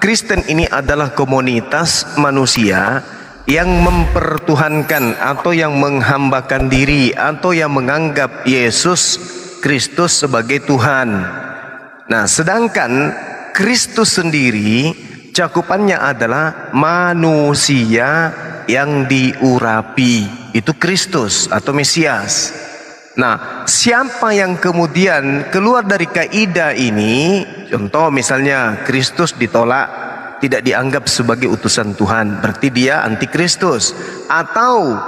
Kristen ini adalah komunitas manusia yang mempertuhankan atau yang menghambakan diri atau yang menganggap Yesus Kristus sebagai Tuhan. Nah, sedangkan Kristus sendiri cakupannya adalah manusia yang diurapi. Itu Kristus atau Mesias. Nah, siapa yang kemudian keluar dari kaidah ini, contoh misalnya Kristus ditolak, tidak dianggap sebagai utusan Tuhan, berarti dia antikristus. Atau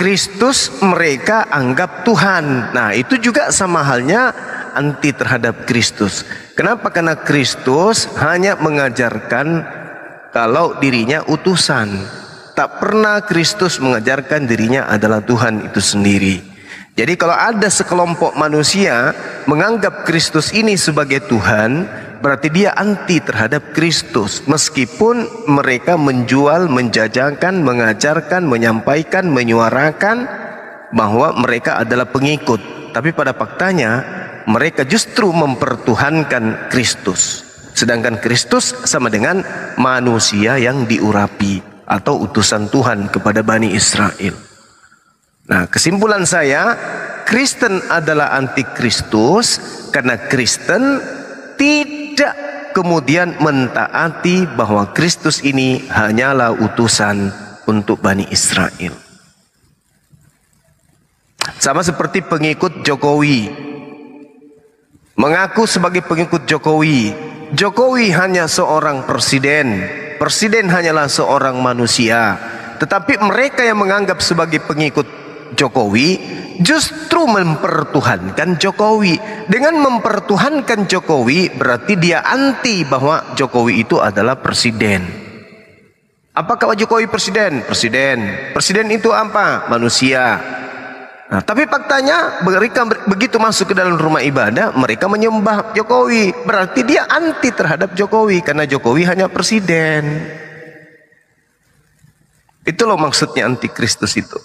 Kristus mereka anggap Tuhan, nah itu juga sama halnya anti terhadap Kristus. Kenapa? Karena Kristus hanya mengajarkan kalau dirinya utusan. Tak pernah Kristus mengajarkan dirinya adalah Tuhan itu sendiri. Jadi kalau ada sekelompok manusia menganggap Kristus ini sebagai Tuhan, berarti dia anti terhadap Kristus. Meskipun mereka menjual, menjajakan, mengajarkan, menyampaikan, menyuarakan bahwa mereka adalah pengikut, tapi pada faktanya mereka justru mempertuhankan Kristus. Sedangkan Kristus sama dengan manusia yang diurapi atau utusan Tuhan kepada Bani Israel. Nah, kesimpulan saya, Kristen adalah antikristus karena Kristen tidak kemudian mentaati bahwa Kristus ini hanyalah utusan untuk Bani Israel. Sama seperti pengikut Jokowi, mengaku sebagai pengikut Jokowi. Jokowi hanya seorang presiden, presiden hanyalah seorang manusia. Tetapi mereka yang menganggap sebagai pengikut Jokowi justru mempertuhankan Jokowi. Dengan mempertuhankan Jokowi berarti dia anti bahwa Jokowi itu adalah presiden. Apakah Jokowi presiden? Presiden. Presiden itu apa? Manusia. Nah, tapi faktanya mereka begitu masuk ke dalam rumah ibadah, mereka menyembah Jokowi. Berarti dia anti terhadap Jokowi karena Jokowi hanya presiden. Itu loh maksudnya antikristus itu.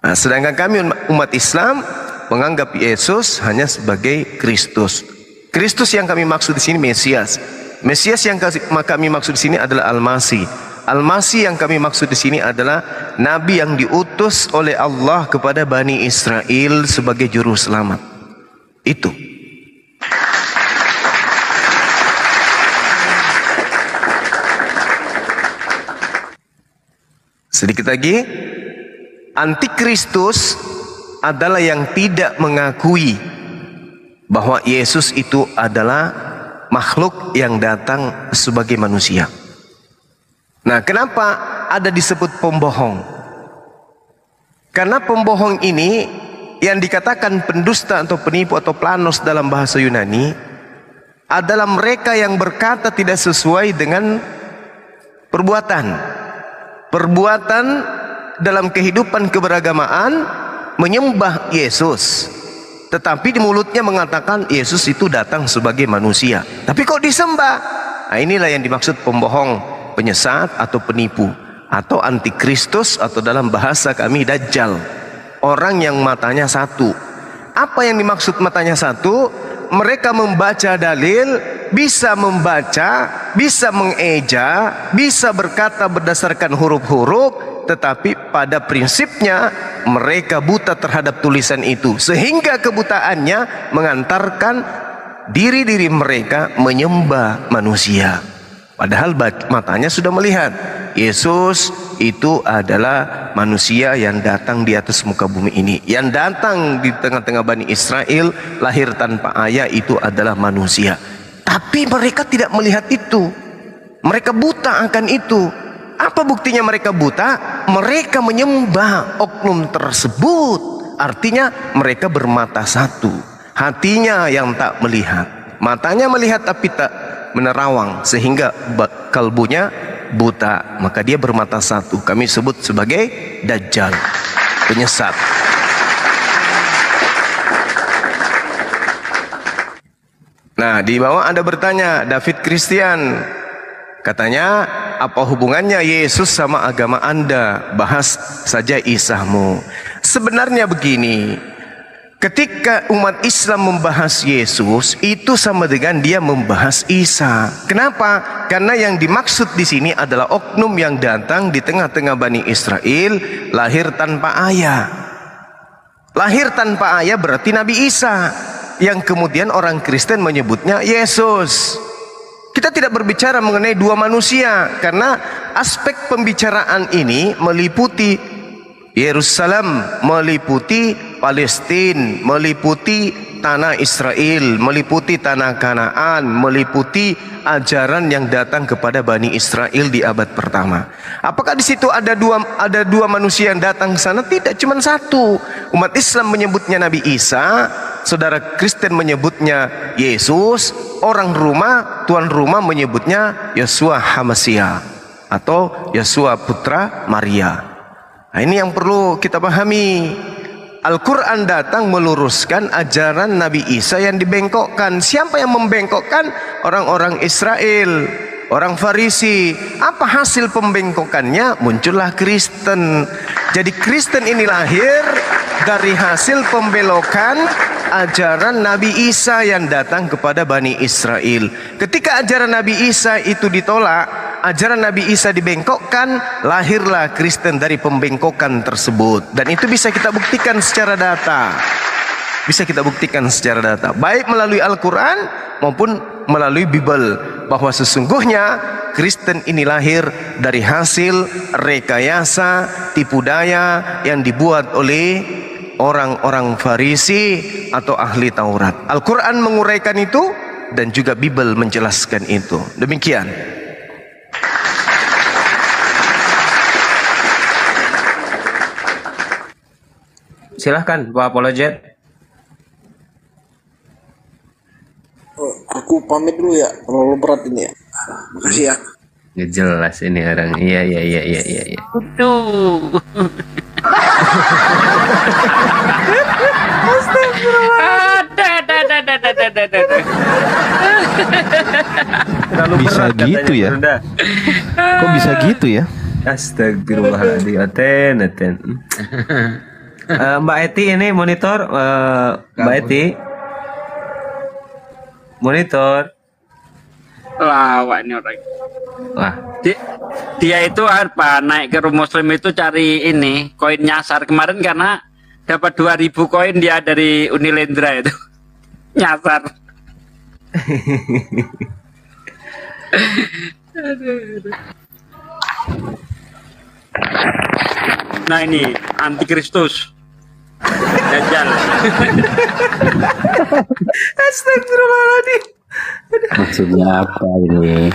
Nah, sedangkan kami umat Islam menganggap Yesus hanya sebagai Kristus. Kristus yang kami maksud di sini Mesias. Mesias yang kami maksud di sini adalah Al-Masih. Al-Masih yang kami maksud di sini adalah Nabi yang diutus oleh Allah kepada Bani Israel sebagai juru selamat. Itu. Sedikit lagi. Antikristus adalah yang tidak mengakui bahwa Yesus itu adalah makhluk yang datang sebagai manusia. Nah, kenapa ada disebut pembohong? Karena pembohong ini yang dikatakan pendusta atau penipu atau planos dalam bahasa Yunani adalah mereka yang berkata tidak sesuai dengan perbuatan. Perbuatan dalam kehidupan keberagamaan menyembah Yesus, tetapi di mulutnya mengatakan Yesus itu datang sebagai manusia, tapi kok disembah. Nah, inilah yang dimaksud pembohong, penyesat atau penipu atau antikristus atau dalam bahasa kami Dajjal, orang yang matanya satu. Apa yang dimaksud matanya satu? Mereka membaca dalil, bisa membaca, bisa mengeja, bisa berkata berdasarkan huruf-huruf, tetapi pada prinsipnya mereka buta terhadap tulisan itu, sehingga kebutaannya mengantarkan diri-diri mereka menyembah manusia. Padahal matanya sudah melihat Yesus itu adalah manusia yang datang di atas muka bumi ini, yang datang di tengah-tengah Bani Israel, lahir tanpa ayah, itu adalah manusia. Tapi mereka tidak melihat itu, mereka buta akan itu. Apa buktinya mereka buta? Mereka menyembah oknum tersebut. Artinya mereka bermata satu, hatinya yang tak melihat. Matanya melihat tapi tak menerawang, sehingga kalbunya buta. Maka dia bermata satu. Kami sebut sebagai Dajjal, penyesat. Nah, di bawah ada bertanya, David Christian katanya, apa hubungannya Yesus sama agama Anda? Bahas saja Isahmu. Sebenarnya begini, Ketika umat Islam membahas Yesus, itu sama dengan dia membahas Isa. Kenapa? Karena yang dimaksud di sini adalah oknum yang datang di tengah-tengah Bani Israel, lahir tanpa ayah. Lahir tanpa ayah berarti Nabi Isa, yang kemudian orang Kristen menyebutnya Yesus. Kita tidak berbicara mengenai dua manusia, karena aspek pembicaraan ini meliputi Yerusalem, meliputi Palestina, meliputi tanah Israel, meliputi tanah Kanaan, meliputi ajaran yang datang kepada Bani Israel di abad pertama. Apakah di situ ada dua manusia yang datang ke sana? Tidak, cuma satu. Umat Islam menyebutnya Nabi Isa, saudara Kristen menyebutnya Yesus, orang rumah, tuan rumah menyebutnya Yeshua HaMashiach atau Yeshua putra Maria. Nah, ini yang perlu kita pahami. Al-Quran datang meluruskan ajaran Nabi Isa yang dibengkokkan. Siapa yang membengkokkan? Orang-orang Israel, orang Farisi. Apa hasil pembengkokannya? Muncullah Kristen. Jadi Kristen ini lahir dari hasil pembelokan ajaran Nabi Isa yang datang kepada Bani Israel. Ketika ajaran Nabi Isa itu ditolak, ajaran Nabi Isa dibengkokkan, lahirlah Kristen dari pembengkokan tersebut. Dan itu bisa kita buktikan secara data. Bisa kita buktikan secara data, baik melalui Al-Quran maupun melalui Bible, bahwa sesungguhnya Kristen ini lahir dari hasil rekayasa, tipu daya yang dibuat oleh orang-orang Farisi atau ahli Taurat. Al-Quran menguraikan itu dan juga Bible menjelaskan itu. Demikian. Silahkan Pak Apologet. Aku pamit dulu ya, terlalu berat ini ya. Makasih ya. Nggak jelas ini orang. Iya. Aduh. Bisa gitu ya? Kok bisa gitu ya? Astagfirullahaladzim. Aten. Mbak Eti ini monitor. Mbak Eti monitor. Lawak ini orang. Wah, Dia itu apa naik ke rumah Muslim itu cari ini koin nyasar kemarin karena dapat 2000 koin dia dari Unilendra itu nyasar. Nah ini antikristus Dajjal. astagfirullahaladzim. Maksudnya apa ini?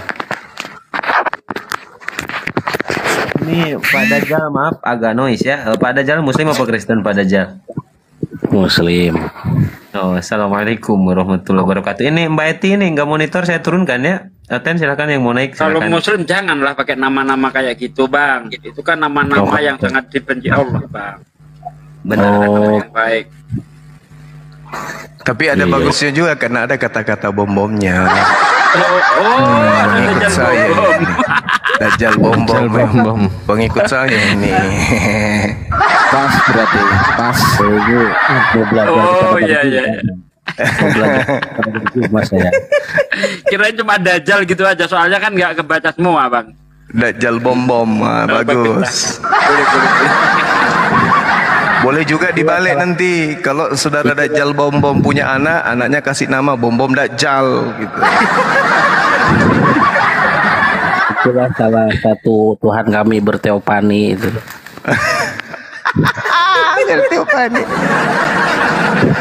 Ini Pak Dajjal, maaf agak noise ya. Pak Dajjal Muslim apa Kristen Pak Dajjal? Muslim. Oh, assalamualaikum warahmatullahi wabarakatuh. Ini Mbak Eti ini nggak monitor, saya turunkan ya. Aten silakan yang mau naik. Kalau Silakan. Muslim janganlah pakai nama-nama kayak gitu bang. Itu kan nama-nama yang sangat dibenci Allah bang. Benar. Nama yang baik. Tapi ada bagusnya juga karena ada kata-kata bom-bomnya. Pengikut saya ini. Dajjal bom-bom. Pengikut saya ini. Pas berarti pas itu mau belajar Iya. mau belajar mas ya. Kirain cuma Dajjal gitu aja, soalnya kan nggak kebaca semua bang. Dajjal bom-bom. Bagus. Boleh juga dibalik nanti. Kalau saudara Dajjal bom-bom punya anak, anaknya kasih nama bom-bom Dajjal gitu. Itulah salah satu Tuhan kami berteopani itu.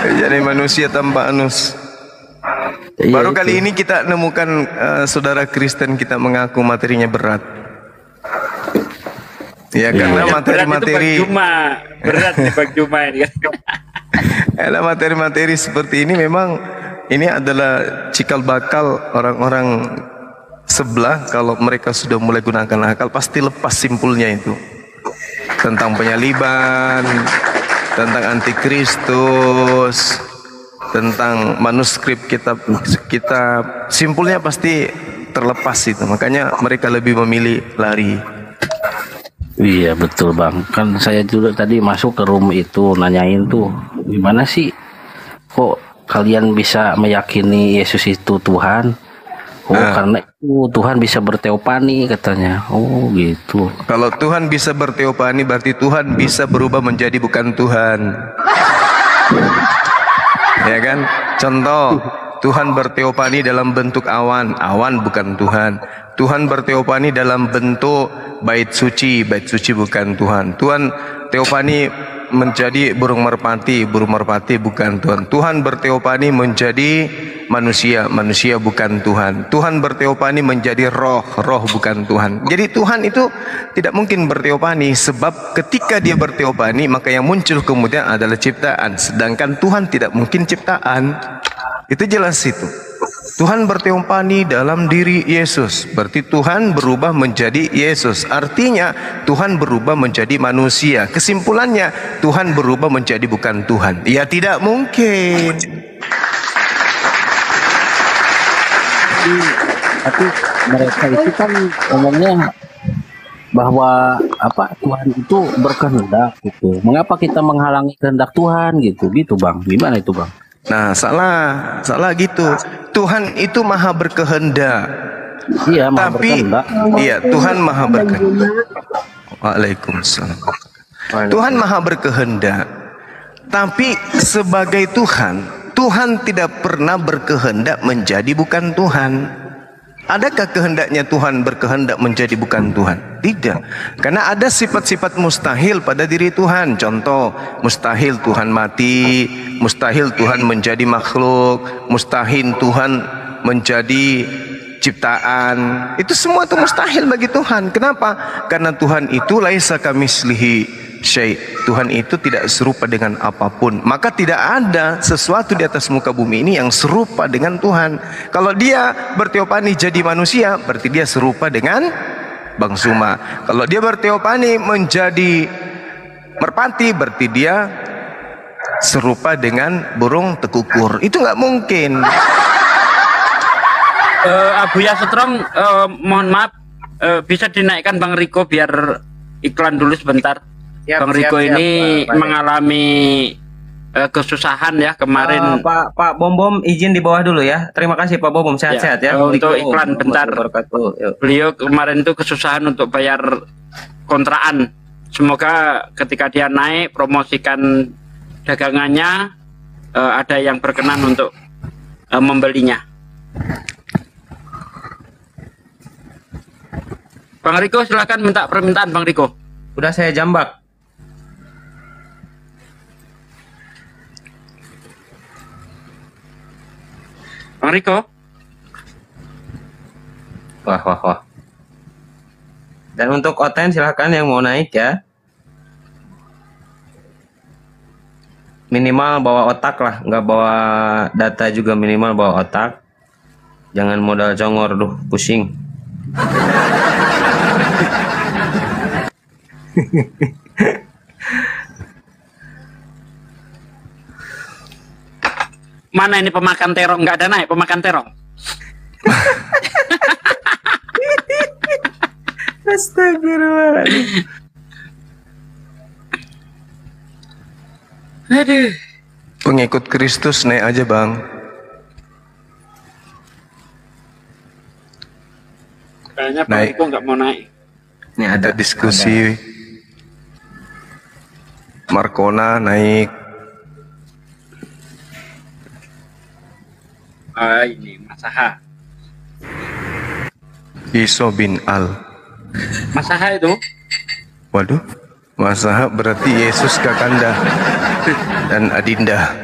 Jadi manusia tanpa anus. Baru kali ini kita nemukan saudara Kristen kita mengaku materinya berat. Ya karena materi-materi berat di Bang Juma ini kan. Karena materi-materi seperti ini memang ini adalah cikal bakal orang-orang sebelah. Kalau mereka sudah mulai gunakan akal pasti lepas simpulnya itu. Tentang penyaliban, tentang antikristus, tentang manuskrip kitab simpulnya pasti terlepas itu. Makanya mereka lebih memilih lari. Iya betul bang. Kan saya juga tadi masuk ke room itu nanyain tuh gimana sih kok kalian bisa meyakini Yesus itu Tuhan? Oh, karena itu Tuhan bisa berteopani katanya. Oh, gitu. Kalau Tuhan bisa berteopani berarti Tuhan bisa berubah menjadi bukan Tuhan. Ya kan? Contoh, Tuhan berteopani dalam bentuk awan, awan bukan Tuhan. Tuhan berteopani dalam bentuk bait suci bukan Tuhan. Tuhan teopani menjadi burung merpati bukan Tuhan. Tuhan berteopani menjadi manusia bukan Tuhan. Tuhan berteopani menjadi roh bukan Tuhan. Jadi Tuhan itu tidak mungkin berteopani, sebab ketika dia berteopani maka yang muncul kemudian adalah ciptaan, sedangkan Tuhan tidak mungkin ciptaan. Itu jelas itu. Tuhan berteopani dalam diri Yesus, berarti Tuhan berubah menjadi Yesus. Artinya Tuhan berubah menjadi manusia. Kesimpulannya Tuhan berubah menjadi bukan Tuhan. Ya tidak mungkin. Tapi mereka itu kan ngomongnya bahwa Tuhan itu berkehendak gitu. Mengapa kita menghalangi kehendak Tuhan gitu Bang? Gimana itu Bang? Nah, salah gitu. Tuhan itu maha berkehendak. Iya, maha tapi berkehendak. iya, Tuhan maha berkehendak. Waalaikumsalam. Tuhan maha berkehendak. Tapi sebagai Tuhan tidak pernah berkehendak menjadi bukan Tuhan. Adakah kehendaknya Tuhan berkehendak menjadi bukan Tuhan? Tidak. Karena ada sifat-sifat mustahil pada diri Tuhan. Contoh, mustahil Tuhan mati, mustahil Tuhan menjadi makhluk, mustahil Tuhan menjadi ciptaan. Itu semua itu mustahil bagi Tuhan. Kenapa? Karena Tuhan itu laisa kamitslihi syai'. Tuhan itu tidak serupa dengan apapun. Maka tidak ada sesuatu di atas muka bumi ini yang serupa dengan Tuhan. Kalau dia berteopani jadi manusia, berarti dia serupa dengan Bang Suma. Kalau dia berteopani menjadi merpati, berarti dia serupa dengan burung tekukur. Itu nggak mungkin. Abuya Setrong, mohon maaf, bisa dinaikkan Bang Riko biar iklan dulu sebentar. Bang Riko ini mengalami kesusahan ya kemarin. Pak Bom izin di bawah dulu ya. Terima kasih Pak Bom, sehat-sehat ya. Untuk iklan bentar. Beliau kemarin itu kesusahan untuk bayar kontrakan. Semoga ketika dia naik promosikan dagangannya, ada yang berkenan untuk membelinya. Bang Riko silakan minta permintaan Bang Riko. Udah saya jambak. Bang Riko. Wah. Dan untuk Oten silahkan yang mau naik ya. Minimal bawa otak lah, nggak bawa data juga, minimal bawa otak. Jangan modal congor, pusing. Mana ini pemakan terong? Nggak ada naik pemakan terong. Astagfirullahaladzim. Aduh. Pengikut Kristus naik aja Bang. Kayaknya Bang Naik. Riko nggak mau naik. Ini Ada diskusi. Markona naik. Ini Mas Saha. Iso bin Al. Mas Saha itu? Waduh, Masaha berarti Yesus Kakanda dan Adinda.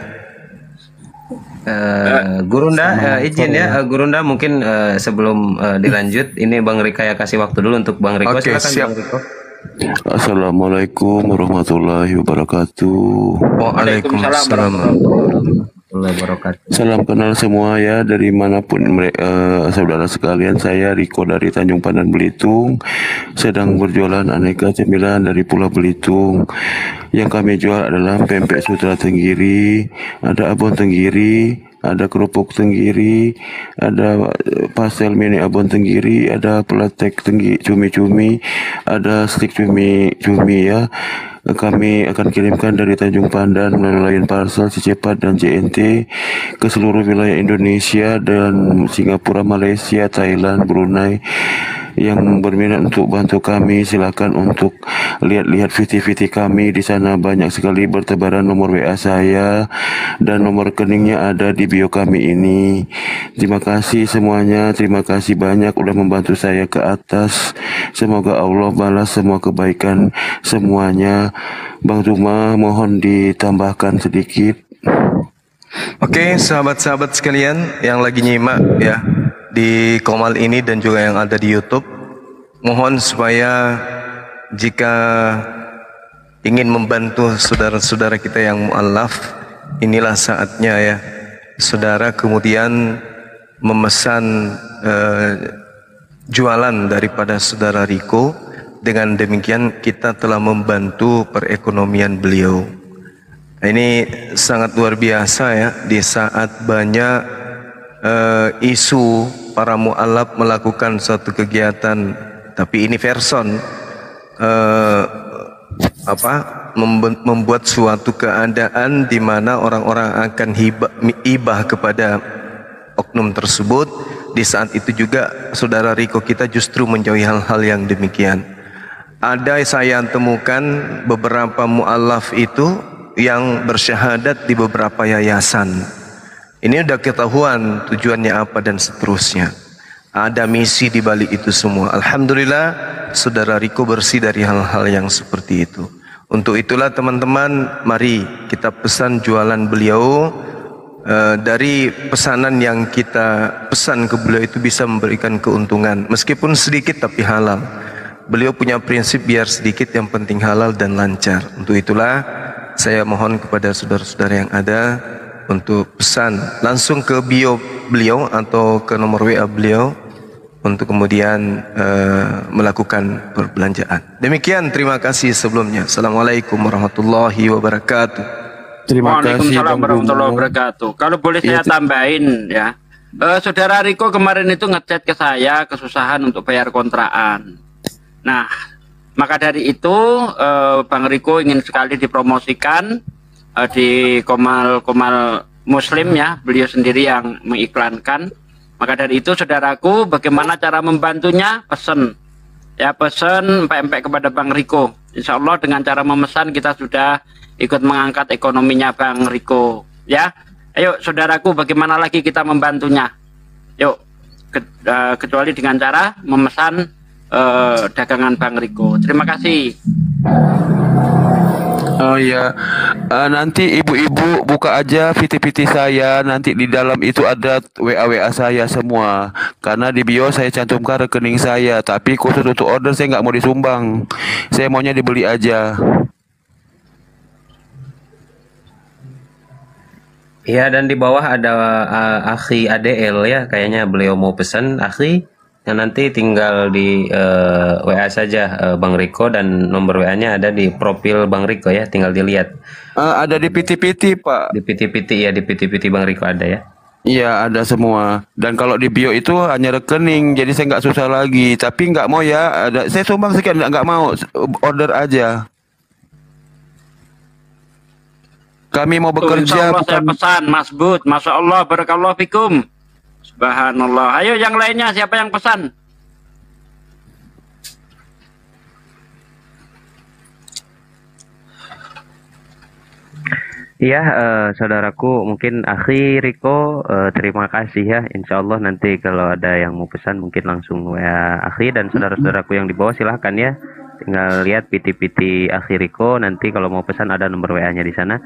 Gurunda izin ya, Gurunda mungkin sebelum dilanjut, ini Bang Rika ya kasih waktu dulu untuk Bang Riko. Oke, Silakan siap. Bang Riko. Assalamualaikum warahmatullahi wabarakatuh. Waalaikumsalam. Salam kenal semua ya, dari manapun saudara sekalian. Saya Riko dari Tanjung Pandan Belitung, sedang berjualan aneka cemilan dari Pulau Belitung. Yang kami jual adalah pempek sutra tenggiri, ada abon tenggiri, ada kerupuk tenggiri, ada pastel mini abon tenggiri, ada peletek cumi-cumi, ada stik cumi ya. kami akan kirimkan dari Tanjung Pandan melalui Lion Parcel, Cepat dan JNT ke seluruh wilayah Indonesia dan Singapura, Malaysia, Thailand, Brunei. Yang berminat untuk bantu kami, silakan untuk lihat-lihat VT-VT kami. Di sana banyak sekali bertebaran nomor WA saya dan nomor rekeningnya ada di bio kami ini. Terima kasih semuanya, terima kasih banyak udah membantu saya ke atas. Semoga Allah balas semua kebaikan semuanya. Bang Zuma mohon ditambahkan sedikit. Oke, sahabat-sahabat sekalian yang lagi nyimak ya di Komal ini dan juga yang ada di YouTube, mohon supaya jika ingin membantu saudara-saudara kita yang mu'alaf, inilah saatnya ya. Saudara kemudian memesan jualan daripada saudara Riko. Dengan demikian kita telah membantu perekonomian beliau. Ini sangat luar biasa ya, di saat banyak isu para mu'alaf melakukan suatu kegiatan, tapi ini person membuat suatu keadaan di mana orang-orang akan ibah kepada oknum tersebut. Di saat itu juga saudara Riko kita justru menjauhi hal-hal yang demikian. Ada saya temukan beberapa mu'alaf itu yang bersyahadat di beberapa yayasan. Ini udah ketahuan tujuannya apa dan seterusnya. Ada misi di balik itu semua. Alhamdulillah saudara Riko bersih dari hal-hal yang seperti itu. Untuk itulah teman-teman, mari kita pesan jualan beliau. Dari pesanan yang kita pesan ke beliau itu bisa memberikan keuntungan, meskipun sedikit tapi halal. Beliau punya prinsip biar sedikit yang penting halal dan lancar. Untuk itulah saya mohon kepada saudara-saudara yang ada untuk pesan langsung ke bio beliau atau ke nomor WA beliau untuk kemudian melakukan perbelanjaan. Demikian, terima kasih sebelumnya. Assalamualaikum warahmatullahi wabarakatuh. Terima kasih. Waalaikumsalam warahmatullahi wabarakatuh. Kalau boleh saya tambahin ya, saudara Riko kemarin itu ngechat ke saya kesusahan untuk bayar kontrakan. Nah, maka dari itu Bang Riko ingin sekali dipromosikan di Komal Muslim ya, beliau sendiri yang mengiklankan. Maka dari itu saudaraku, bagaimana cara membantunya? Pesen ya, pesen empek-empek kepada Bang Riko. Insya Allah dengan cara memesan kita sudah ikut mengangkat ekonominya Bang Riko ya. Ayo saudaraku, bagaimana lagi kita membantunya? Yuk, kecuali dengan cara memesan dagangan Bang Riko. Terima kasih. Oh ya, nanti ibu-ibu buka aja VT-VT saya, nanti di dalam itu ada WA saya semua. Karena di bio saya cantumkan rekening saya, tapi khusus untuk order saya nggak mau disumbang. Saya maunya dibeli aja. Iya, dan di bawah ada Akhi ADL ya, kayaknya beliau mau pesan Akhi. Yang nanti tinggal di WA saja Bang Riko, dan nomor WA-nya ada di profil Bang Riko ya, tinggal dilihat. Ada di PT-PT Pak. Di PT-PT ya, di PT-PT Bang Riko ada ya. Iya, ada semua. Dan kalau di bio itu hanya rekening, jadi saya nggak susah lagi. Tapi nggak mau ya, saya sumbang sekian, nggak mau, order aja. Kami mau bekerja. Insya Allah saya pesan Mas Bud, Masya Allah, barakallahu fikum. Subhanallah. Ayo yang lainnya, siapa yang pesan? Iya, saudaraku, mungkin Akhi Riko, terima kasih ya. Insya Allah nanti kalau ada yang mau pesan mungkin langsung WA Akhi, dan saudara-saudaraku yang di bawah silahkan ya. Tinggal lihat PT-PT Akhi Riko, nanti kalau mau pesan ada nomor WA-nya di sana.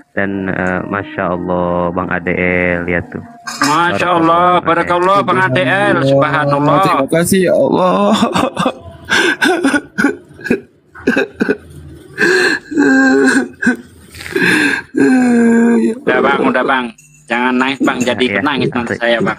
Dan Masya Allah Bang ADL, lihat tuh. Masya Allah, barakallah Bang ADL, subhanallah. Terima kasih ya Allah. Udah bang, jangan nangis Bang, jadi ikut nangis nanti saya Bang.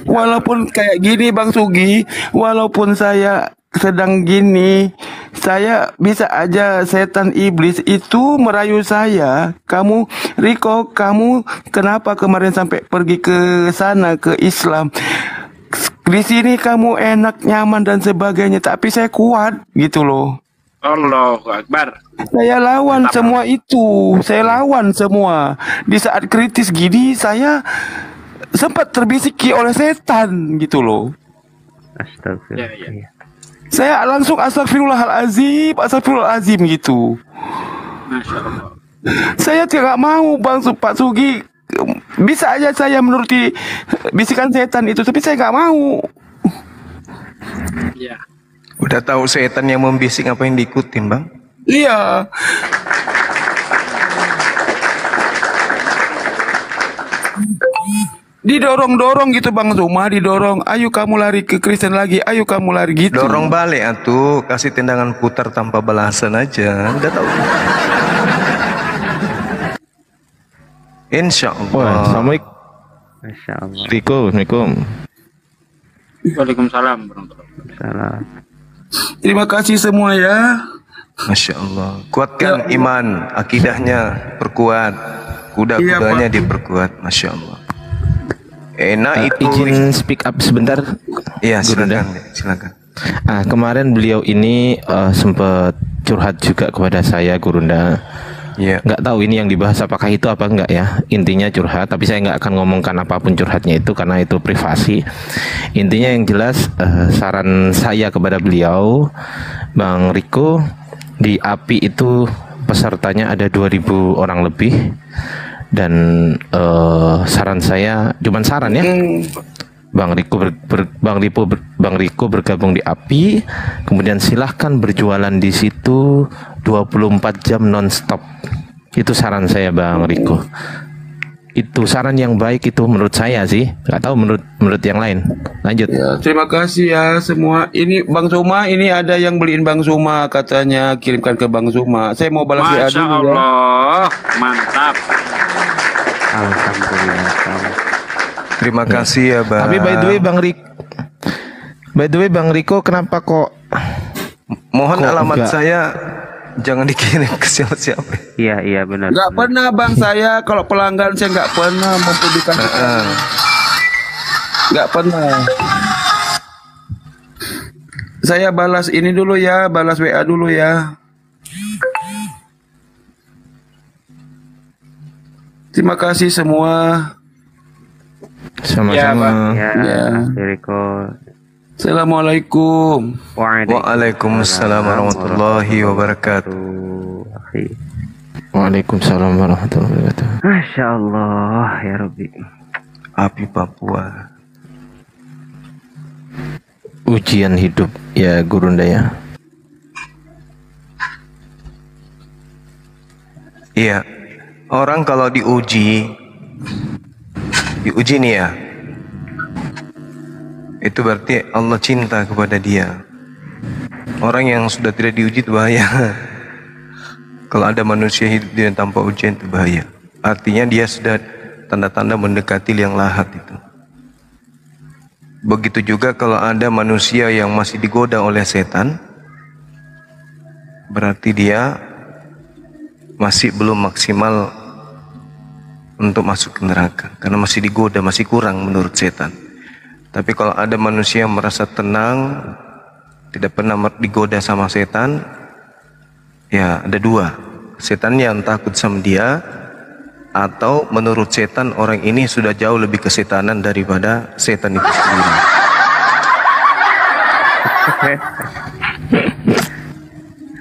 Walaupun kayak gini Bang Sugi, walaupun saya sedang gini, saya bisa aja setan iblis itu merayu saya. Kamu Riko, kamu kenapa kemarin sampai pergi ke sana, ke Islam? Di sini kamu enak, nyaman dan sebagainya, tapi saya kuat gitu loh. Allahu Akbar. Saya lawan semua itu. Saya lawan semua. Di saat kritis gini saya sempat terbisiki oleh setan gitu loh. Ya, ya. Astagfirullah. Saya langsung astagfirullahalazim gitu. Masya Allah. Saya tidak mau Pak Sugi. Bisa aja saya menuruti bisikan setan itu, tapi saya nggak mau. Ya. Udah tahu setan yang membisik, apa yang diikutin, Bang? Iya. Didorong-dorong gitu Bang Zuma, didorong. Ayo kamu lari ke Kristen lagi, ayo kamu lari gitu. Dorong balik atuh, kasih tendangan putar tanpa balasan aja. Udah tahu. Insya Wah, Allah. Assalamualaikum. Masya Allah. Assalamualaikum. Waalaikumsalam warahmatullahi wabarakatuh. Salam. Terima kasih semua ya. Masya Allah. Kuatkan iman, akidahnya perkuat. Kuda-kudanya diperkuat. Masya Allah. Enak itu. Izin speak up sebentar. Iya, Gurunda. silakan. Kemarin beliau ini sempat curhat juga kepada saya, Gurunda. Iya. Nggak tahu ini yang dibahas apakah itu apa enggak ya. Intinya curhat, tapi saya nggak akan ngomongkan apapun curhatnya itu karena itu privasi. Intinya yang jelas saran saya kepada beliau, Bang Riko, di API itu pesertanya ada 2.000 orang lebih. Dan saran saya, cuman saran ya, Bang Riko bergabung di API, kemudian silahkan berjualan di situ 24 jam nonstop. Itu saran saya, Bang Riko. Itu saran yang baik itu menurut saya sih. Nggak tahu menurut yang lain. Lanjut. Ya, terima kasih ya semua. Ini Bang Zuma, ini ada yang beliin Bang Zuma katanya, kirimkan ke Bang Zuma. Saya mau balas WA Masya dulu ya. Allah. Mantap. Alhamdulillah. Terima kasih ya, Bang. Tapi by the way Bang Riko kenapa kok Mohon Kok alamat enggak? saya jangan dikirim ke siapa-siapa. Iya benar. Nggak pernah Bang saya, kalau pelanggan saya nggak pernah mempublikasikan. Nggak pernah. Saya balas ini dulu ya, balas WA dulu ya. Terima kasih semua. Ya, sama-sama. Bang. Ya, Riko. Assalamualaikum. Waalaikumsalam warahmatullahi wabarakatuh. Akhi. Waalaikumsalam warahmatullahi wabarakatuh. Masya Allah ya Rabbi. Api Papua. Ujian hidup ya Gurunda ya. Iya. Orang kalau diuji nih ya, itu berarti Allah cinta kepada dia. Orang yang sudah tidak diuji itu bahaya. Kalau ada manusia hidup dia tanpa ujian itu bahaya. Artinya dia sudah tanda-tanda mendekati liang lahat itu. Begitu juga kalau ada manusia yang masih digoda oleh setan, berarti dia masih belum maksimal untuk masuk ke neraka, karena masih digoda, masih kurang menurut setan. Tapi kalau ada manusia yang merasa tenang, tidak pernah digoda sama setan, ya ada dua, setan yang takut sama dia, atau menurut setan orang ini sudah jauh lebih kesetanan daripada setan itu sendiri.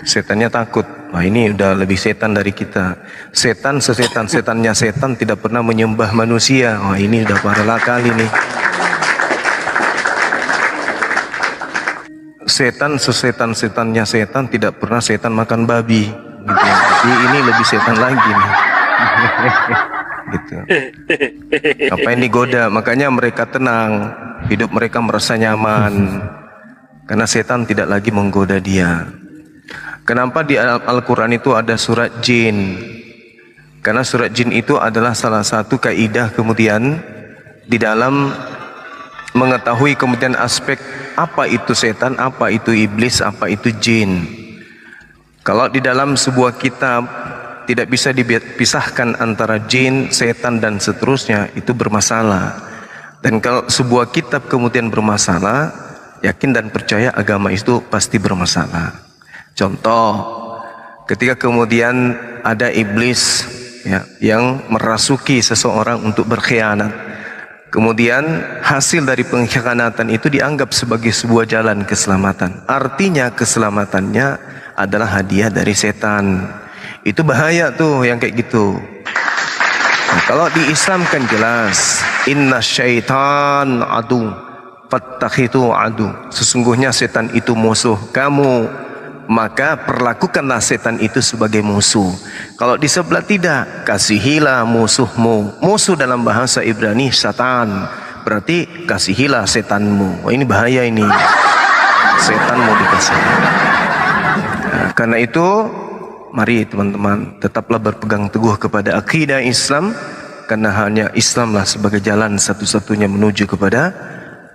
Setannya takut, wah ini udah lebih setan dari kita. Setan sesetan-setannya setan tidak pernah menyembah manusia. Wah ini udah parah kali nih. Setan sesetan-setannya setan tidak pernah setan makan babi. Gitu. Jadi ini lebih setan lagi nih. Gitu. Apa yang digoda? Makanya mereka tenang, hidup mereka merasa nyaman, karena setan tidak lagi menggoda dia. Kenapa di Al-Quran itu ada surat jin? Karena surat jin itu adalah salah satu kaidah kemudian di dalam mengetahui kemudian aspek apa itu setan, apa itu iblis, apa itu jin. Kalau di dalam sebuah kitab tidak bisa dipisahkan antara jin, setan dan seterusnya, itu bermasalah. Dan kalau sebuah kitab kemudian bermasalah, yakin dan percaya agama itu pasti bermasalah. Contoh, ketika kemudian ada iblis ya, yang merasuki seseorang untuk berkhianat. Kemudian hasil dari pengkhianatan itu dianggap sebagai sebuah jalan keselamatan. Artinya keselamatannya adalah hadiah dari setan. Itu bahaya tuh yang kayak gitu. Nah, kalau di Islam kan jelas, inna syaitan adu fattakhitu adu. Sesungguhnya setan itu musuh kamu, maka perlakukanlah setan itu sebagai musuh. Kalau di sebelah tidak, kasihilah musuhmu. Musuh dalam bahasa Ibrani satan, berarti kasihilah setanmu. Oh, ini bahaya ini. Setan mau dikasihi. Nah, karena itu mari teman-teman tetaplah berpegang teguh kepada akidah Islam, karena hanya Islamlah sebagai jalan satu-satunya menuju kepada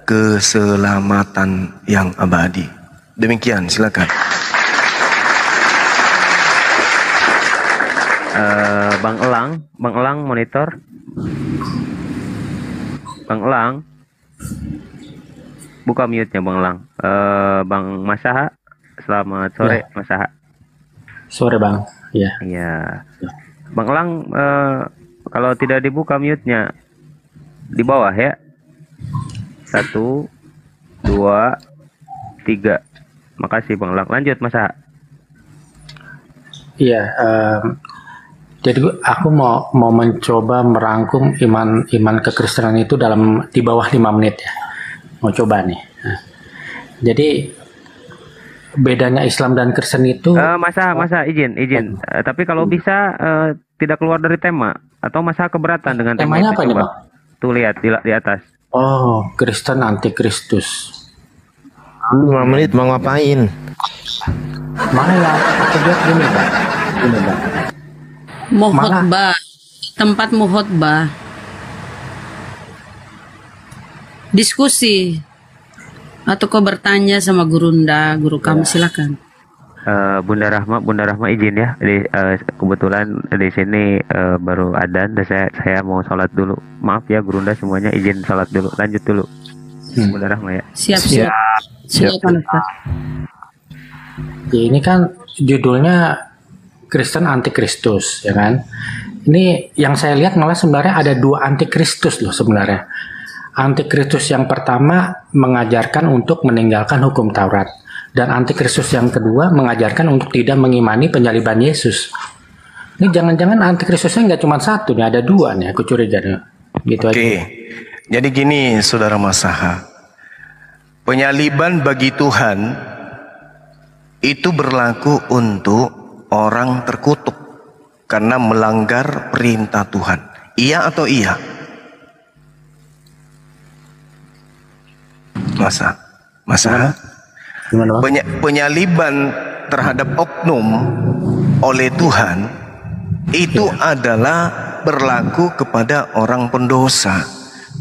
keselamatan yang abadi. Demikian, silakan. Bang Elang monitor. Bang Elang, buka mute-nya Bang Elang. Bang Masaha, selamat sore Ya. Masaha. Sore Bang. Iya. Iya. Bang Elang, kalau tidak dibuka mute-nya di bawah ya. 1, 2, 3. Makasih Bang Elang. Lanjut Masaha. Iya. Jadi aku mau mencoba merangkum iman kekristenan itu di bawah 5 menit ya. Mau coba nih. Nah, jadi bedanya Islam dan Kristen itu Masa izin. Tapi kalau bisa tidak keluar dari tema atau masa keberatan dengan tema temanya itu, apa nih coba. Bang? Tuh lihat di atas. Oh, Kristen anti Kristus. 5 menit mau ngapain? Mana yang aku lihat gini Bang? Gini Bang. Mau Malah- khotbah, tempat mau khotbah, diskusi, atau kau bertanya sama guru kamu, silakan. Bunda Rahma izin ya. Kebetulan di sini baru adzan dan saya mau sholat dulu. Maaf ya Gurunda semuanya, izin sholat dulu. Lanjut dulu. Bunda Rahma ya. Siap. Silakan Ustaz. Ya, ini kan judulnya Kristen anti Kristus, ya kan? Ini yang saya lihat malah sebenarnya ada 2 anti Kristus loh sebenarnya. Anti Kristus yang pertama mengajarkan untuk meninggalkan hukum Taurat, dan anti Kristus yang kedua mengajarkan untuk tidak mengimani penyaliban Yesus. Ini jangan-jangan anti Kristusnya nggak cuma satu nih, ada 2 nih, aku curiga nih. Gitu aja. Oke, jadi gini saudara Masaha, penyaliban bagi Tuhan itu berlaku untuk orang terkutuk karena melanggar perintah Tuhan. Iya atau iya? Masaha. Gimana Bang? Penyaliban terhadap oknum oleh Tuhan itu adalah berlaku kepada orang pendosa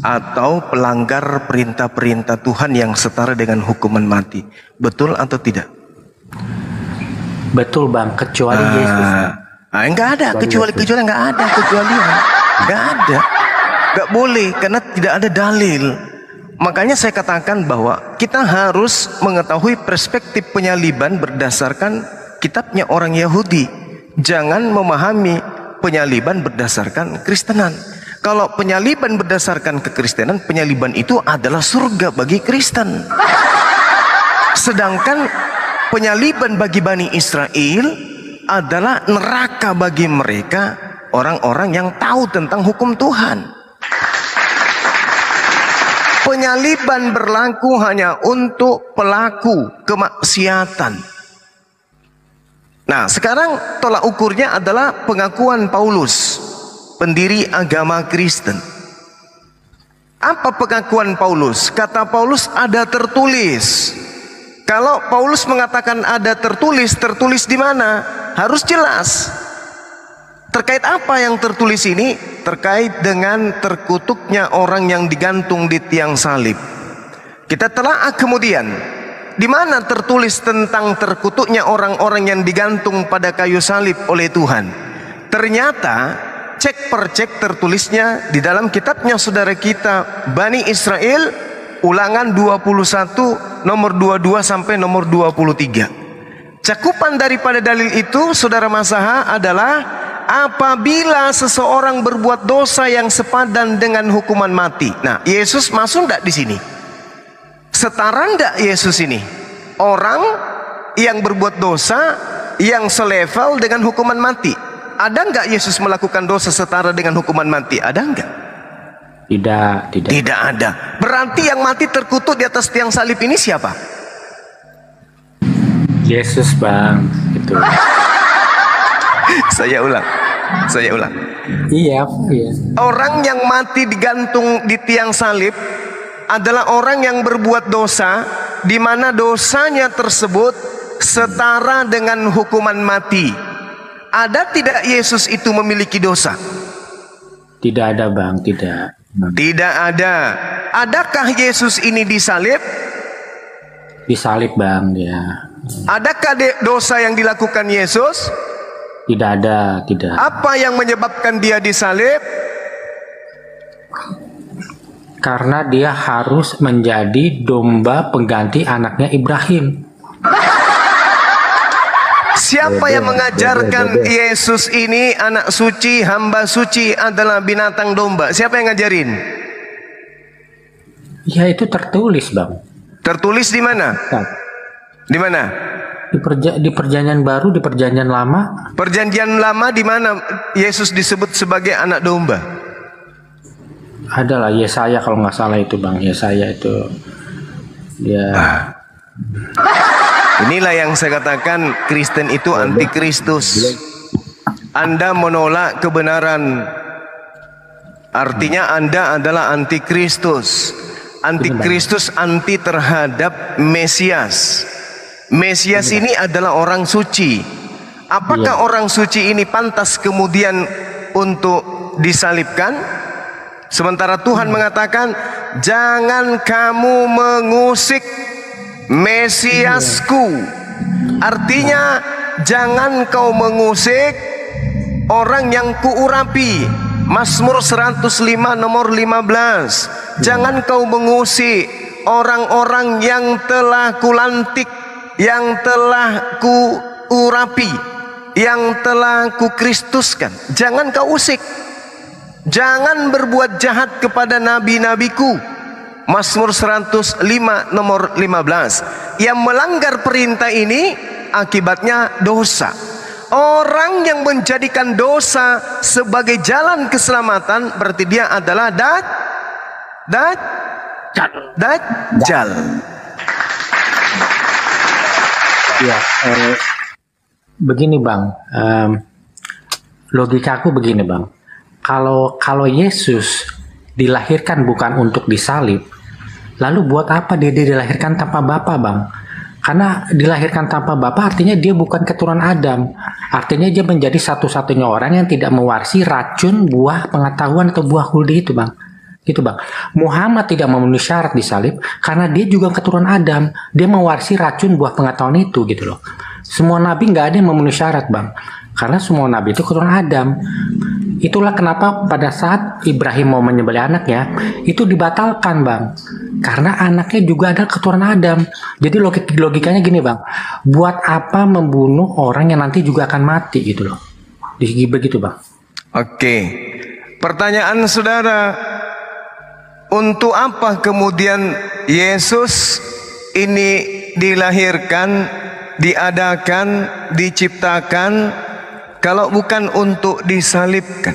atau pelanggar perintah-perintah Tuhan yang setara dengan hukuman mati. Betul atau tidak? Betul Bang, kecuali Yesus. Enggak ada kecuali enggak ada kecualian. Enggak ada. Enggak boleh karena tidak ada dalil. Makanya saya katakan bahwa kita harus mengetahui perspektif penyaliban berdasarkan kitabnya orang Yahudi. Jangan memahami penyaliban berdasarkan Kristenan. Kalau penyaliban berdasarkan kekristenan, penyaliban itu adalah surga bagi Kristen. Sedangkan penyaliban bagi Bani Israel adalah neraka bagi mereka, orang-orang yang tahu tentang hukum Tuhan. Penyaliban berlaku hanya untuk pelaku kemaksiatan. Nah, sekarang tolak ukurnya adalah pengakuan Paulus, pendiri agama Kristen. Apa pengakuan Paulus? Kata Paulus ada tertulis. Kalau Paulus mengatakan ada tertulis di mana? Harus jelas. Terkait apa yang tertulis ini? Terkait dengan terkutuknya orang yang digantung di tiang salib. Kita telaah kemudian, di mana tertulis tentang terkutuknya orang-orang yang digantung pada kayu salib oleh Tuhan? Ternyata cek per cek tertulisnya di dalam kitabnya saudara kita Bani Israel, Ulangan 21 nomor 22 sampai nomor 23. Cakupan daripada dalil itu, saudara Masaha, adalah apabila seseorang berbuat dosa yang sepadan dengan hukuman mati. Nah, Yesus masuk enggak di sini? Setara enggak Yesus ini? Orang yang berbuat dosa yang selevel dengan hukuman mati. Ada enggak Yesus melakukan dosa setara dengan hukuman mati? Ada enggak? Tidak ada. Berarti yang mati terkutuk di atas tiang salib ini siapa? Yesus, Bang. Gitu. Saya ulang. Iya. Orang yang mati digantung di tiang salib adalah orang yang berbuat dosa, di mana dosanya tersebut setara dengan hukuman mati. Ada tidak Yesus itu memiliki dosa? Tidak ada, Bang. Tidak ada. Adakah Yesus ini disalib? Disalib, Bang, dia. Adakah dosa yang dilakukan Yesus? Tidak ada. Apa yang menyebabkan dia disalib? Karena dia harus menjadi domba pengganti anaknya Ibrahim. Siapa yang mengajarkan Yesus ini anak suci, hamba suci adalah binatang domba? Siapa yang ngajarin? Ya, itu tertulis, Bang. Tertulis di mana? Di mana? Di perjanjian baru, di perjanjian lama. Perjanjian lama di mana Yesus disebut sebagai anak domba? Adalah Yesaya kalau nggak salah itu, Bang. Yesaya itu. Ya. Inilah yang saya katakan Kristen itu antikristus. Anda menolak kebenaran, artinya Anda adalah antikristus. Antikristus anti terhadap Mesias. Mesias ini adalah orang suci. Apakah orang suci ini pantas kemudian untuk disalibkan? Sementara Tuhan mengatakan, jangan kamu mengusik Mesiasku. Artinya jangan kau mengusik orang yang kuurapi. Mazmur 105 nomor 15. Jangan kau mengusik orang-orang yang telah kulantik, yang telah kuurapi, yang telah kukristuskan. Jangan kau usik. Jangan berbuat jahat kepada nabi-nabiku. Mazmur 105 nomor 15. Yang melanggar perintah ini akibatnya dosa. Orang yang menjadikan dosa sebagai jalan keselamatan berarti dia adalah Dajjal. Ya, begini, Bang. Logikaku begini, Bang. Kalau Yesus dilahirkan bukan untuk disalib, lalu buat apa dia dilahirkan tanpa bapa, Bang? Karena dilahirkan tanpa bapa artinya dia bukan keturunan Adam. Artinya dia menjadi satu-satunya orang yang tidak mewarisi racun buah pengetahuan atau buah huldi itu, Bang. Gitu, Bang. Muhammad tidak memenuhi syarat disalib karena dia juga keturunan Adam. Dia mewarisi racun buah pengetahuan itu, gitu loh. Semua nabi nggak ada yang memenuhi syarat, Bang. Karena semua nabi itu keturunan Adam. Itulah kenapa pada saat Ibrahim mau menyembelih anaknya, itu dibatalkan, Bang. Karena anaknya juga ada keturunan Adam. Jadi logikanya gini, Bang. Buat apa membunuh orang yang nanti juga akan mati, gitu loh. Begitu, Bang. Oke. Pertanyaan saudara, untuk apa kemudian Yesus ini dilahirkan, diadakan, diciptakan, kalau bukan untuk disalibkan?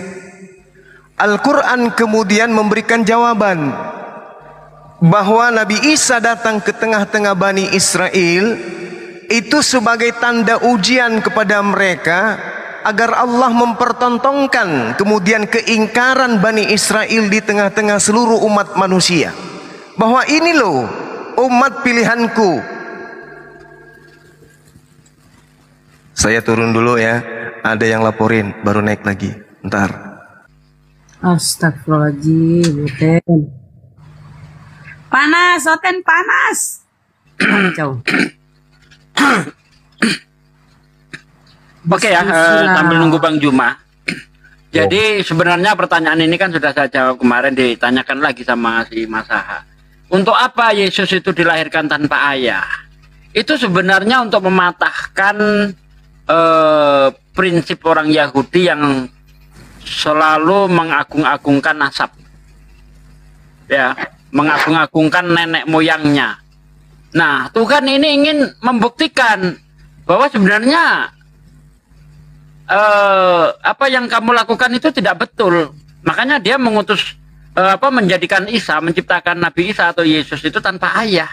Al-Quran kemudian memberikan jawaban bahwa Nabi Isa datang ke tengah-tengah Bani Israel itu sebagai tanda ujian kepada mereka agar Allah mempertontonkan kemudian keingkaran Bani Israel di tengah-tengah seluruh umat manusia, bahwa ini loh umat pilihanku. Saya turun dulu ya. Ada yang laporin, baru naik lagi. Ntar. Astagfirullahaladzim, Oten. Panas, Oten, panas. Kacau. Oke ya, sambil nunggu Bang Juma. Jadi sebenarnya pertanyaan ini kan sudah saya jawab kemarin, ditanyakan lagi sama si Mas Aha. Untuk apa Yesus itu dilahirkan tanpa ayah? itu sebenarnya untuk mematahkan prinsip orang Yahudi yang selalu mengagung-agungkan nasab, ya, mengagung-agungkan nenek moyangnya. Nah, Tuhan ini ingin membuktikan bahwa sebenarnya apa yang kamu lakukan itu tidak betul. Makanya dia mengutus menjadikan Isa, menciptakan Nabi Isa atau Yesus itu tanpa ayah.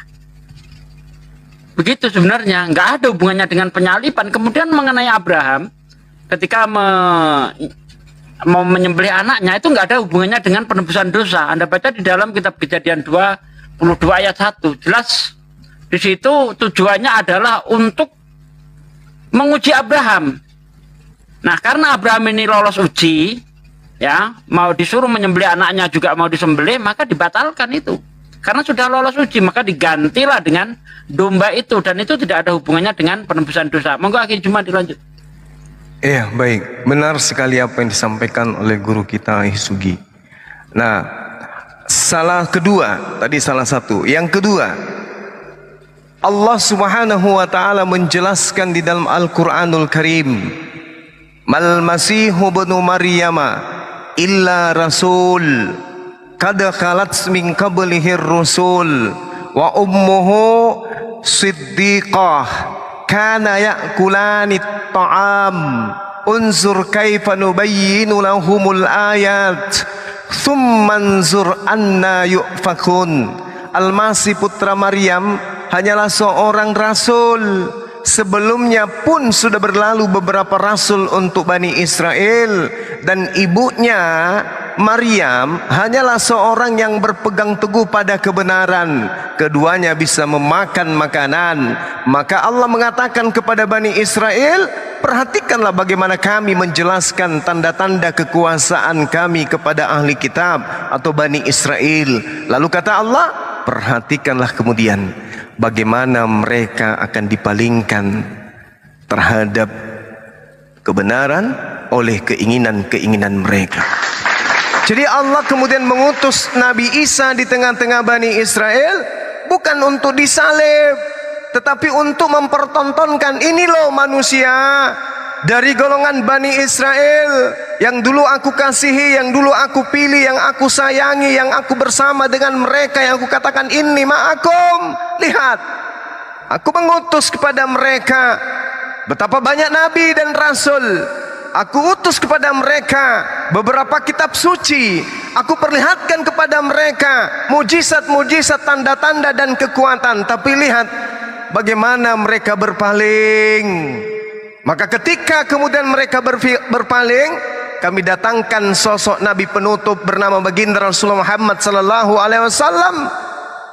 Begitu sebenarnya, nggak ada hubungannya dengan penyaliban. Kemudian mengenai Abraham, ketika mau menyembelih anaknya, itu nggak ada hubungannya dengan penebusan dosa. Anda baca di dalam kitab Kejadian 22 ayat 1, jelas di situ tujuannya adalah untuk menguji Abraham. Nah, karena Abraham ini lolos uji, ya, mau disuruh menyembelih anaknya juga mau disembelih, maka dibatalkan itu. Karena sudah lolos uji, maka digantilah dengan domba itu, dan itu tidak ada hubungannya dengan penebusan dosa. Monggo akhir Jumat dilanjut. Iya, baik. Benar sekali apa yang disampaikan oleh guru kita Hisugi. Nah, salah kedua, tadi salah satu. Yang kedua, Allah Subhanahu wa taala menjelaskan di dalam Al-Qur'anul Karim, "Mal Masihu ibnu Maryam illa rasul qad khalat min qablihi ar-rusul wa ummuhu siddiqah kana ya'kulani at-ta'am unzur kaifa nubayyinu lahumul ayat thumma anzur anna yufakun." Al-Masih putra Maryam hanyalah seorang rasul. Sebelumnya pun sudah berlalu beberapa rasul untuk Bani Israel, dan ibunya Maryam hanyalah seorang yang berpegang teguh pada kebenaran. Keduanya bisa memakan makanan. Maka Allah mengatakan kepada Bani Israel, perhatikanlah bagaimana kami menjelaskan tanda-tanda kekuasaan kami kepada ahli kitab atau Bani Israel. Lalu kata Allah, perhatikanlah kemudian bagaimana mereka akan dipalingkan terhadap kebenaran oleh keinginan-keinginan mereka. Jadi Allah kemudian mengutus Nabi Isa di tengah-tengah Bani Israel bukan untuk disalib, tetapi untuk mempertontonkan, ini loh manusia dari golongan Bani Israel yang dulu aku kasihi, yang dulu aku pilih, yang aku sayangi, yang aku bersama dengan mereka, yang aku katakan inni ma'akum. Lihat, aku mengutus kepada mereka betapa banyak nabi dan rasul. Aku utus kepada mereka beberapa kitab suci. Aku perlihatkan kepada mereka mujizat-mujizat, tanda-tanda dan kekuatan. Tapi lihat bagaimana mereka berpaling. Maka ketika kemudian mereka berpaling, kami datangkan sosok Nabi penutup bernama baginda Rasulullah Muhammad sallallahu alaihi wasallam.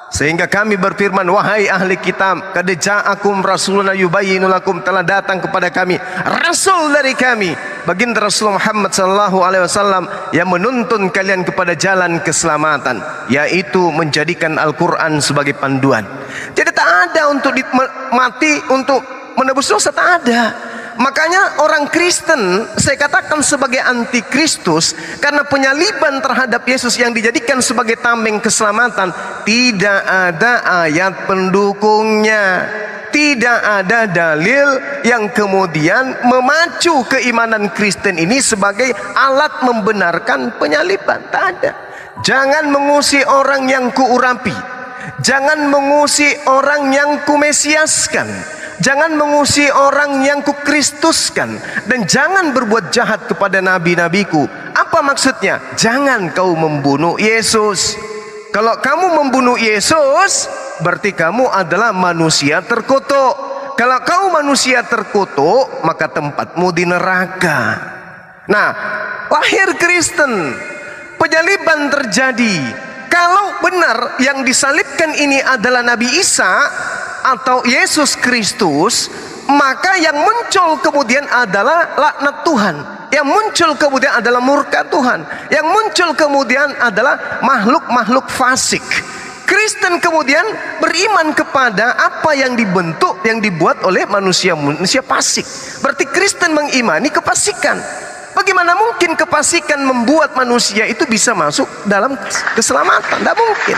Sehingga kami berfirman, wahai ahli kitab, qad ja'akum rasuluna yubayyinu lakum, telah datang kepada kami rasul dari kami, baginda Rasulullah Muhammad sallallahu alaihi wasallam, yang menuntun kalian kepada jalan keselamatan, yaitu menjadikan Al-Qur'an sebagai panduan. Jadi tak ada untuk mati untuk menebus dosa, tak ada. Makanya orang Kristen saya katakan sebagai antikristus, karena penyaliban terhadap Yesus yang dijadikan sebagai tameng keselamatan. Tidak ada ayat pendukungnya, tidak ada dalil yang kemudian memacu keimanan Kristen ini sebagai alat membenarkan penyaliban. Tak ada. Jangan mengusik orang yang kuurapi, jangan mengusik orang yang kumesiaskan, jangan mengusik orang yang kukristuskan, dan jangan berbuat jahat kepada nabi-nabiku. Apa maksudnya? Jangan kau membunuh Yesus. Kalau kamu membunuh Yesus, berarti kamu adalah manusia terkutuk. Kalau kau manusia terkutuk, maka tempatmu di neraka. Nah, lahir Kristen, penyaliban terjadi. Kalau benar yang disalibkan ini adalah Nabi Isa atau Yesus Kristus, maka yang muncul kemudian adalah laknat Tuhan, yang muncul kemudian adalah murka Tuhan, yang muncul kemudian adalah makhluk-makhluk fasik. Kristen kemudian beriman kepada apa yang dibentuk, yang dibuat oleh manusia fasik. Berarti Kristen mengimani kefasikan. Bagaimana mungkin kefasikan membuat manusia itu bisa masuk dalam keselamatan? Tidak mungkin.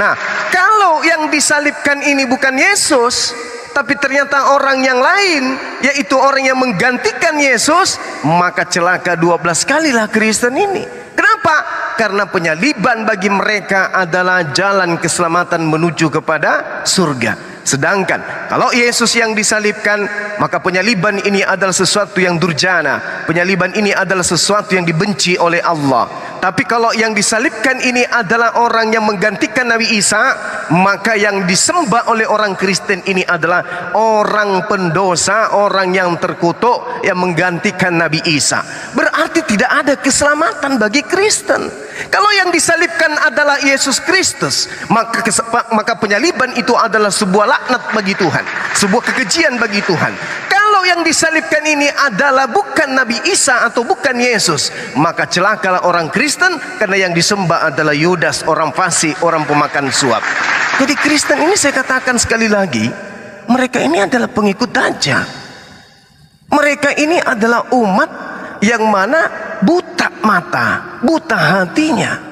Nah, kalau yang disalibkan ini bukan Yesus, tapi ternyata orang yang lain, yaitu orang yang menggantikan Yesus, maka celaka 12 kalilah Kristen ini. Kenapa? Karena penyaliban bagi mereka adalah jalan keselamatan menuju kepada surga. Sedangkan kalau Yesus yang disalibkan, maka penyaliban ini adalah sesuatu yang durjana. Penyaliban ini adalah sesuatu yang dibenci oleh Allah. Tapi kalau yang disalibkan ini adalah orang yang menggantikan Nabi Isa, maka yang disembah oleh orang Kristen ini adalah orang pendosa, orang yang terkutuk yang menggantikan Nabi Isa. Berarti tidak ada keselamatan bagi Kristen. Kalau yang disalibkan adalah Yesus Kristus, maka penyaliban itu adalah sebuah laknat bagi Tuhan, sebuah kekejian bagi Tuhan. Kalau yang disalibkan ini adalah bukan Nabi Isa atau bukan Yesus, maka celakalah orang Kristen, karena yang disembah adalah Yudas, orang fasik, orang pemakan suap. Jadi Kristen ini, saya katakan sekali lagi, mereka ini adalah pengikut Dajjal. Mereka ini adalah umat yang mana buta mata, buta hatinya.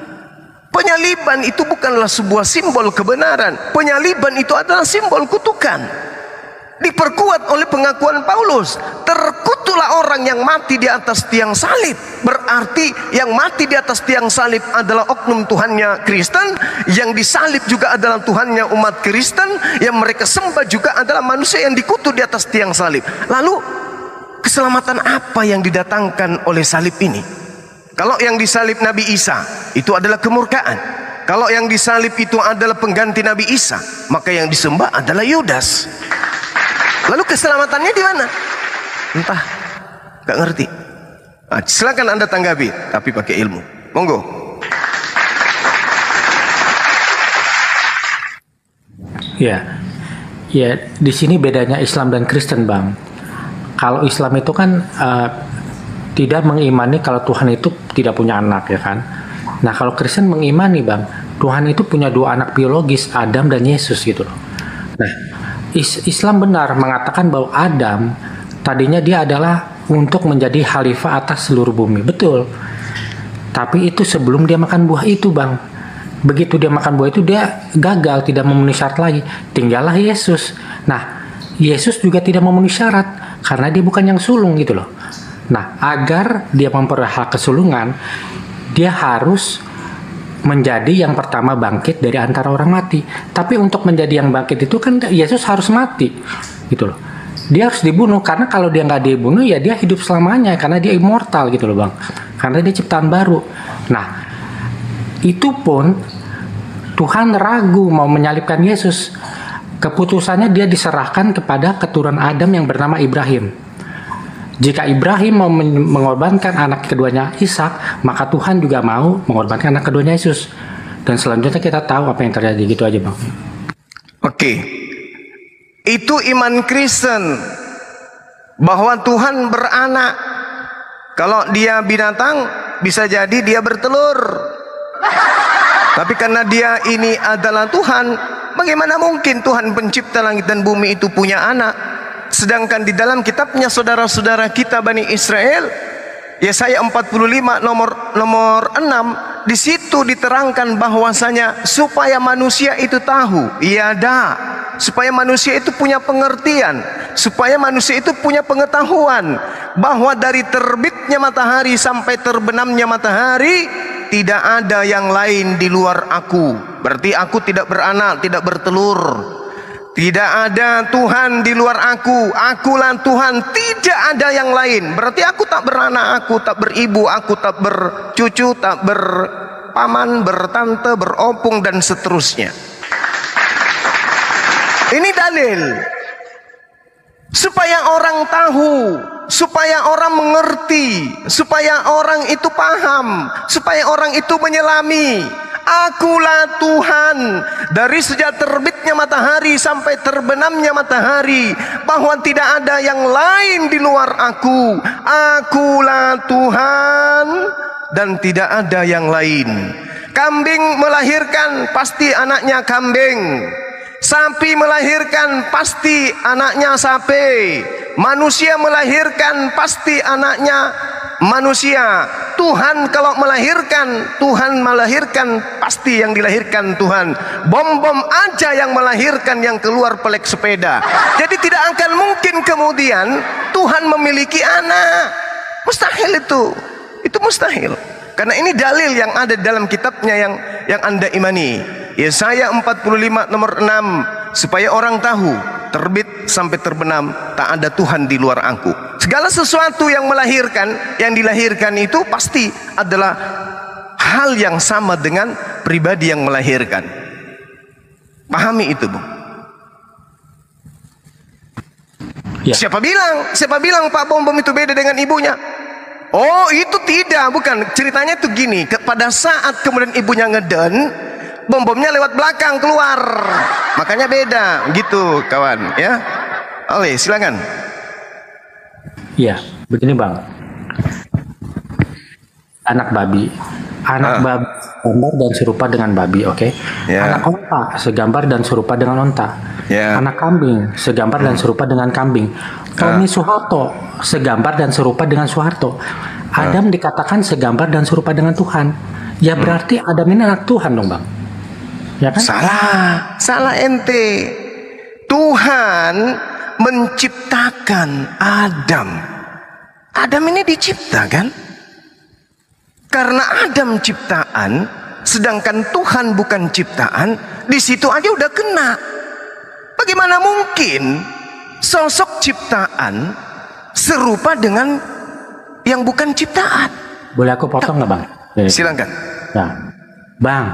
Penyaliban itu bukanlah sebuah simbol kebenaran. Penyaliban itu adalah simbol kutukan. Diperkuat oleh pengakuan Paulus, terkutuklah orang yang mati di atas tiang salib. Berarti yang mati di atas tiang salib adalah oknum Tuhannya Kristen, yang disalib juga adalah Tuhannya umat Kristen, yang mereka sembah juga adalah manusia yang dikutuk di atas tiang salib. Lalu keselamatan apa yang didatangkan oleh salib ini? Kalau yang disalib Nabi Isa itu adalah kemurkaan, kalau yang disalib itu adalah pengganti Nabi Isa, maka yang disembah adalah Yudas. Lalu keselamatannya di mana? Entah, gak ngerti. Nah, silakan Anda tanggapi, tapi pakai ilmu. Monggo. Ya, di sini bedanya Islam dan Kristen, Bang. Kalau Islam itu kan tidak mengimani kalau Tuhan itu tidak punya anak, ya kan? Nah, kalau Kristen mengimani, Bang, Tuhan itu punya 2 anak biologis, Adam dan Yesus gitu loh. Nah, Islam benar mengatakan bahwa Adam tadinya dia adalah untuk menjadi khalifah atas seluruh bumi, betul. Tapi itu sebelum dia makan buah itu, Bang. Begitu dia makan buah itu, dia gagal, tidak memenuhi syarat lagi. Tinggallah Yesus. Nah, Yesus juga tidak memenuhi syarat karena dia bukan yang sulung gitu loh. Nah, agar dia memperoleh hak kesulungan, dia harus menjadi yang pertama bangkit dari antara orang mati. Tapi untuk menjadi yang bangkit itu kan Yesus harus mati gitu loh. Dia harus dibunuh, karena kalau dia nggak dibunuh ya dia hidup selamanya, karena dia immortal gitu loh, Bang. Karena dia ciptaan baru. Nah, itu pun Tuhan ragu mau menyalibkan Yesus. Keputusannya dia diserahkan kepada keturunan Adam yang bernama Ibrahim. Jika Ibrahim mau mengorbankan anak keduanya Ishak, maka Tuhan juga mau mengorbankan anak keduanya Yesus. Dan selanjutnya kita tahu apa yang terjadi. Gitu aja, Bang. Oke. Itu iman Kristen, bahwa Tuhan beranak. Kalau dia binatang, bisa jadi dia bertelur. Tapi karena dia ini adalah Tuhan, bagaimana mungkin Tuhan pencipta langit dan bumi itu punya anak? Sedangkan di dalam kitabnya saudara-saudara kita Bani Israel, Yesaya 45 nomor 6, di situ diterangkan bahwasanya supaya manusia itu tahu, supaya manusia itu punya pengertian, supaya manusia itu punya pengetahuan bahwa dari terbitnya matahari sampai terbenamnya matahari tidak ada yang lain di luar aku. Berarti aku tidak beranak, tidak bertelur. Tidak ada Tuhan di luar aku. Akulah Tuhan, tidak ada yang lain. Berarti aku tak beranak, aku tak beribu, aku tak bercucu, tak berpaman, bertante, beropung, dan seterusnya. Ini dalil supaya orang tahu, supaya orang mengerti, supaya orang itu paham, supaya orang itu menyelami. Akulah Tuhan, dari sejak terbitnya matahari sampai terbenamnya matahari, bahwa tidak ada yang lain di luar aku. Akulah Tuhan dan tidak ada yang lain. Kambing melahirkan pasti anaknya kambing. Sapi melahirkan pasti anaknya sapi. Manusia melahirkan pasti anaknya manusia. Tuhan kalau melahirkan, Tuhan melahirkan pasti yang dilahirkan Tuhan. Bom-bom aja yang melahirkan yang keluar pelek sepeda. Jadi tidak akan mungkin kemudian Tuhan memiliki anak. Mustahil itu. Itu mustahil. Karena ini dalil yang ada dalam kitabnya yang Anda imani. Yesaya 45 nomor 6, supaya orang tahu terbit sampai terbenam tak ada Tuhan di luar aku. Segala sesuatu yang melahirkan, yang dilahirkan itu pasti adalah hal yang sama dengan pribadi yang melahirkan. Pahami itu, Bung. Ya. Siapa bilang Pak Bom itu beda dengan ibunya? Oh, itu tidak, bukan. Ceritanya tuh gini, pada saat kemudian ibunya ngeden, bom-bomnya lewat belakang keluar, makanya beda, gitu kawan, ya. Oleh, silakan. Iya, begini Bang. Anak babi segambar dan serupa dengan babi, oke? Ya. Anak onta segambar dan serupa dengan onta. Ya. Anak kambing segambar dan serupa dengan kambing. Tommy Soeharto segambar dan serupa dengan Soeharto. Adam dikatakan segambar dan serupa dengan Tuhan. Ya berarti Adam ini anak Tuhan dong Bang. Ya kan? Salah ente. Tuhan menciptakan Adam. Adam ini diciptakan karena Adam ciptaan, sedangkan Tuhan bukan ciptaan. Di situ aja udah kena. Bagaimana mungkin sosok ciptaan serupa dengan yang bukan ciptaan? Boleh aku potong nggak Bang? Silakan. Nah, Bang,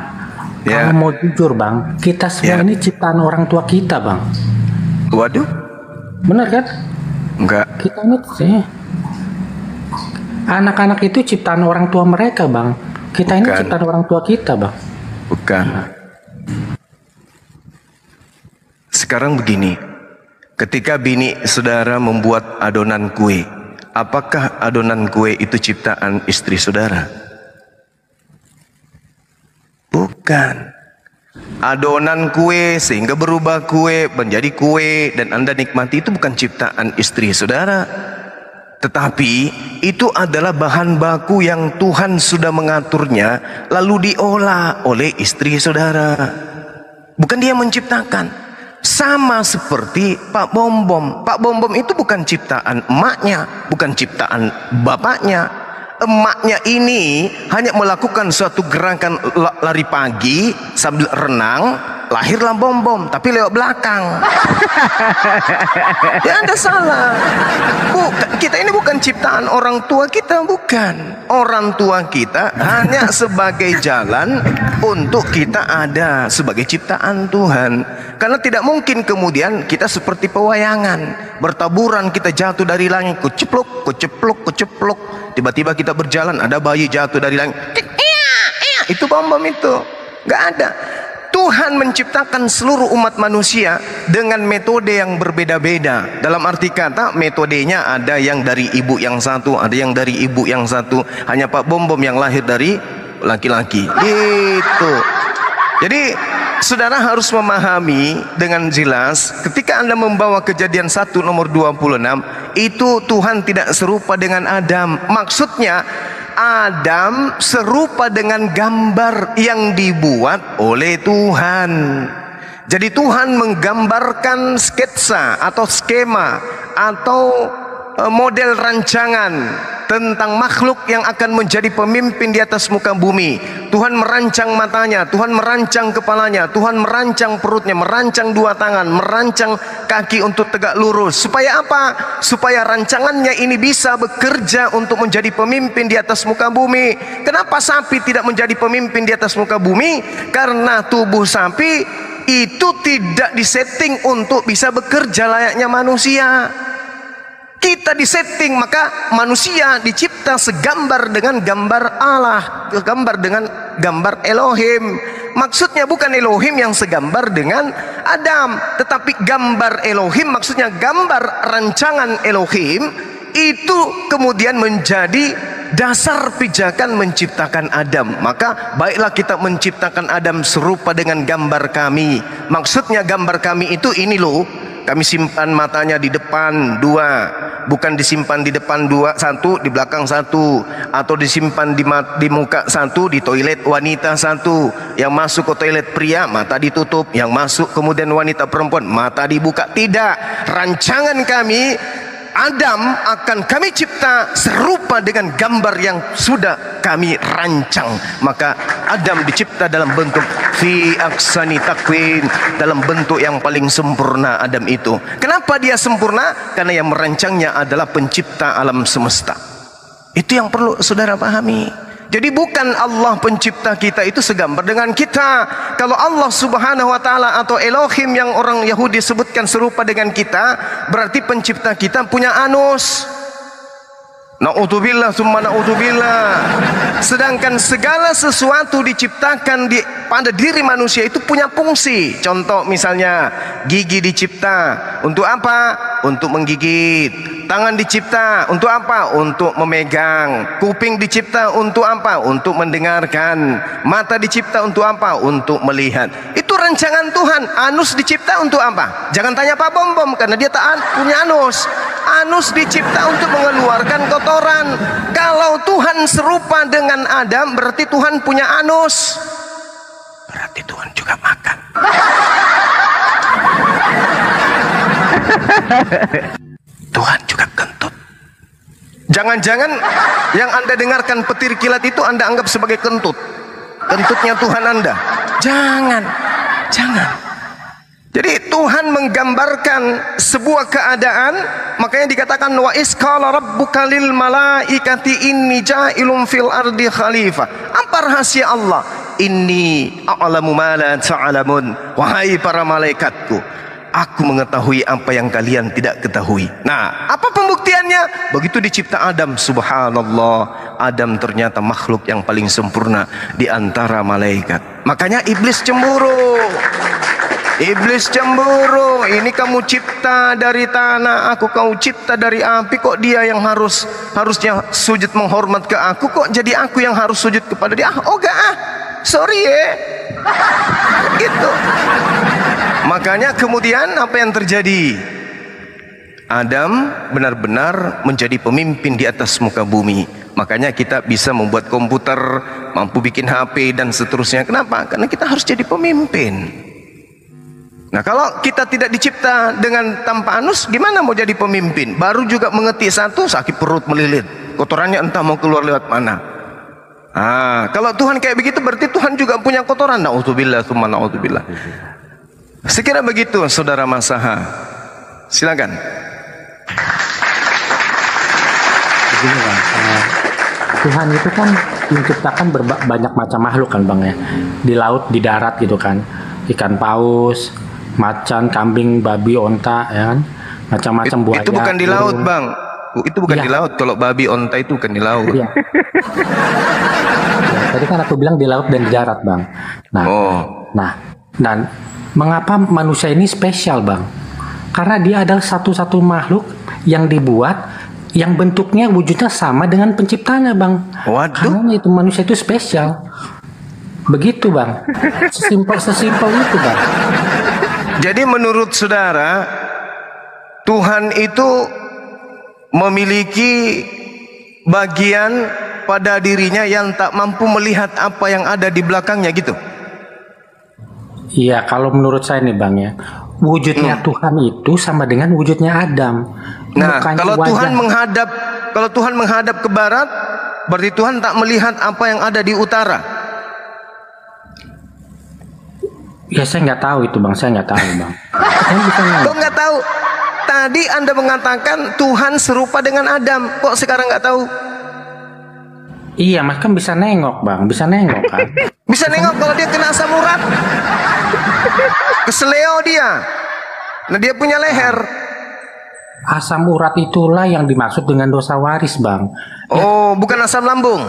Ya. kalau mau jujur Bang, kita semua Ya. ini ciptaan orang tua kita Bang. Waduh, Benar kan? enggak. Kita ini sih anak-anak itu ciptaan orang tua mereka Bang. Kita ini Bukan. ciptaan orang tua kita Bang. Bukan. Sekarang begini, ketika bini saudara membuat adonan kue, apakah adonan kue itu ciptaan istri saudara? Bukan. Adonan kue sehingga berubah kue menjadi kue dan Anda nikmati itu bukan ciptaan istri saudara. Tetapi itu adalah bahan baku yang Tuhan sudah mengaturnya lalu diolah oleh istri saudara. Bukan dia menciptakan. Sama seperti Pak Bom-Bom. Pak Bom-Bom itu bukan ciptaan emaknya, bukan ciptaan bapaknya. Emaknya ini hanya melakukan suatu gerakan lari pagi sambil renang, lahirlah Bom-Bom, tapi lewat belakang. Ya Anda salah. Kita ini bukan ciptaan orang tua kita, bukan. Orang tua kita hanya sebagai jalan untuk kita ada sebagai ciptaan Tuhan. Karena tidak mungkin kemudian kita seperti pewayangan, bertaburan kita jatuh dari langit, kucepluk, kucepluk, kucepluk. Tiba-tiba kita berjalan, ada bayi jatuh dari langit. Itu Bom-Bom itu. Nggak ada. Tuhan menciptakan seluruh umat manusia dengan metode yang berbeda-beda. Dalam arti kata, metodenya ada yang dari ibu yang satu, ada yang dari ibu yang satu. Hanya Pak Bom-Bom yang lahir dari laki-laki. Gitu. Jadi, saudara harus memahami dengan jelas, ketika Anda membawa Kejadian 1 nomor 26, itu Tuhan tidak serupa dengan Adam. Maksudnya, Adam serupa dengan gambar yang dibuat oleh Tuhan. Jadi Tuhan menggambarkan sketsa atau skema atau model rancangan tentang makhluk yang akan menjadi pemimpin di atas muka bumi. Tuhan merancang matanya, Tuhan merancang kepalanya, Tuhan merancang perutnya, merancang dua tangan, merancang kaki untuk tegak lurus. Supaya apa? Supaya rancangannya ini bisa bekerja untuk menjadi pemimpin di atas muka bumi. Kenapa sapi tidak menjadi pemimpin di atas muka bumi? Karena tubuh sapi itu tidak disetting untuk bisa bekerja layaknya manusia. Kita disetting, maka manusia dicipta segambar dengan gambar Allah, gambar dengan gambar Elohim. Maksudnya bukan Elohim yang segambar dengan Adam, tetapi gambar Elohim, maksudnya gambar rancangan Elohim itu kemudian menjadi dasar pijakan menciptakan Adam. Maka baiklah kita menciptakan Adam serupa dengan gambar kami. Maksudnya gambar kami itu ini loh, Kami simpan matanya di depan 2, bukan disimpan di depan 2 1, di belakang 1, atau disimpan di muka 1, di toilet wanita 1. Yang masuk ke toilet pria mata ditutup, yang masuk kemudian wanita perempuan mata dibuka. Tidak. Rancangan kami Adam akan kami cipta serupa dengan gambar yang sudah kami rancang. Maka Adam dicipta dalam bentuk fi aksani takwin, dalam bentuk yang paling sempurna Adam itu. Kenapa dia sempurna? Karena yang merancangnya adalah pencipta alam semesta. Itu yang perlu saudara pahami. Jadi bukan Allah pencipta kita itu segambar dengan kita. Kalau Allah subhanahu wa ta'ala atau Elohim yang orang Yahudi sebutkan serupa dengan kita, berarti pencipta kita punya anus. Na'udzubillah summa na'udzubillah. Sedangkan segala sesuatu diciptakan pada diri manusia itu punya fungsi. Contoh misalnya gigi dicipta untuk apa? Untuk menggigit. Tangan dicipta untuk apa? Untuk memegang. Kuping dicipta untuk apa? Untuk mendengarkan. Mata dicipta untuk apa? Untuk melihat. Itu rancangan Tuhan. Anus dicipta untuk apa? Jangan tanya Pak Bom karena dia tak punya anus. Anus dicipta untuk mengeluarkan kotoran. Kalau Tuhan serupa dengan Adam, berarti Tuhan punya anus. Berarti Tuhan juga makan. Tuhan juga kentut. Jangan-jangan yang Anda dengarkan petir kilat itu Anda anggap sebagai kentut. Kentutnya Tuhan Anda. Jangan. Jadi Tuhan menggambarkan sebuah keadaan, makanya dikatakan wa isqala rabbuka lil malaikati inni ja'ilun fil ardi khalifah. Apa rahasia Allah? Inni a'lamu ma la ta'lamun. Wahai para malaikatku, aku mengetahui apa yang kalian tidak ketahui. Nah, apa pembuktiannya? Begitu dicipta Adam, subhanallah, Adam ternyata makhluk yang paling sempurna di antara malaikat. Makanya iblis cemburu. Iblis cemburu. Ini kamu cipta dari tanah, aku kau cipta dari api. Kok dia yang harusnya sujud menghormat ke aku, kok jadi aku yang harus sujud kepada dia? Sorry ya. Gitu. Makanya kemudian apa yang terjadi? Adam benar-benar menjadi pemimpin di atas muka bumi. Makanya kita bisa membuat komputer, mampu bikin HP dan seterusnya. Kenapa? Karena kita harus jadi pemimpin. Nah, kalau kita tidak dicipta dengan tanpa anus, gimana mau jadi pemimpin? Baru juga mengetik satu, sakit perut melilit. Kotorannya entah mau keluar lewat mana. Kalau Tuhan kayak begitu, berarti Tuhan juga punya kotoran. Na'udzubillah, summa na'udzubillah. Sekira begitu, saudara Masaha. Silakan. Begini Bang, Tuhan itu kan menciptakan banyak macam makhluk kan Bang ya. Di laut, di darat gitu kan. Ikan paus, macan, kambing, babi, onta, ya kan, macam-macam buaya. Itu bukan di laut, Bang. Itu bukan di laut. Kalau babi, onta itu bukan di laut. Iya. Tadi kan aku bilang di laut dan di darat, Bang. Nah, dan mengapa manusia ini spesial, Bang? Karena dia adalah satu-satu makhluk yang dibuat, yang bentuknya wujudnya sama dengan penciptanya, Bang. Waduh. Karena itu manusia itu spesial. Begitu Bang, sesimpel itu Bang. Jadi menurut saudara, Tuhan itu memiliki bagian pada dirinya yang tak mampu melihat apa yang ada di belakangnya gitu? Iya, kalau menurut saya nih Bang ya, wujudnya Tuhan itu sama dengan wujudnya Adam. Nah, kalau Tuhan menghadap ke barat, berarti Tuhan tak melihat apa yang ada di utara. Ya saya nggak tahu itu Bang, saya nggak tahu Bang. Kok nggak tahu? Tadi Anda mengatakan Tuhan serupa dengan Adam, kok sekarang nggak tahu? Iya, Mas kan bisa nengok Bang, bisa nengok kan? Bisa nengok kalau dia kena asam urat, keseleo dia. Nah dia punya leher. Asam urat itulah yang dimaksud dengan dosa waris Bang. Bukan asam lambung.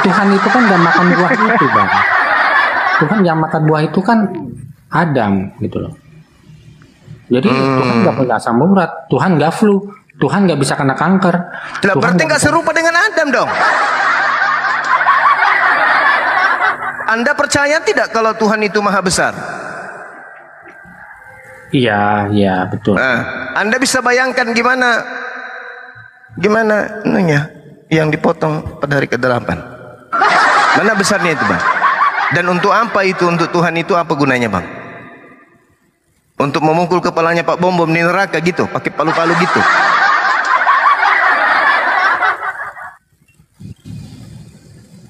Tuhan itu kan nggak makan buah itu Bang. Tuhan yang makan buah itu kan Adam gitu loh. Jadi Tuhan nggak punya asam urat, Tuhan nggak flu, Tuhan nggak bisa kena kanker. Berarti nggak serupa dengan Adam dong. Anda percaya tidak kalau Tuhan itu maha besar? Iya, iya betul. Nah, Anda bisa bayangkan gimana ininya yang dipotong pada hari ke-8. Mana besarnya itu, Bang? Dan untuk apa itu? Untuk Tuhan itu apa gunanya, Bang? Untuk memukul kepalanya Pak Bom Bom di neraka gitu, pakai palu-palu gitu.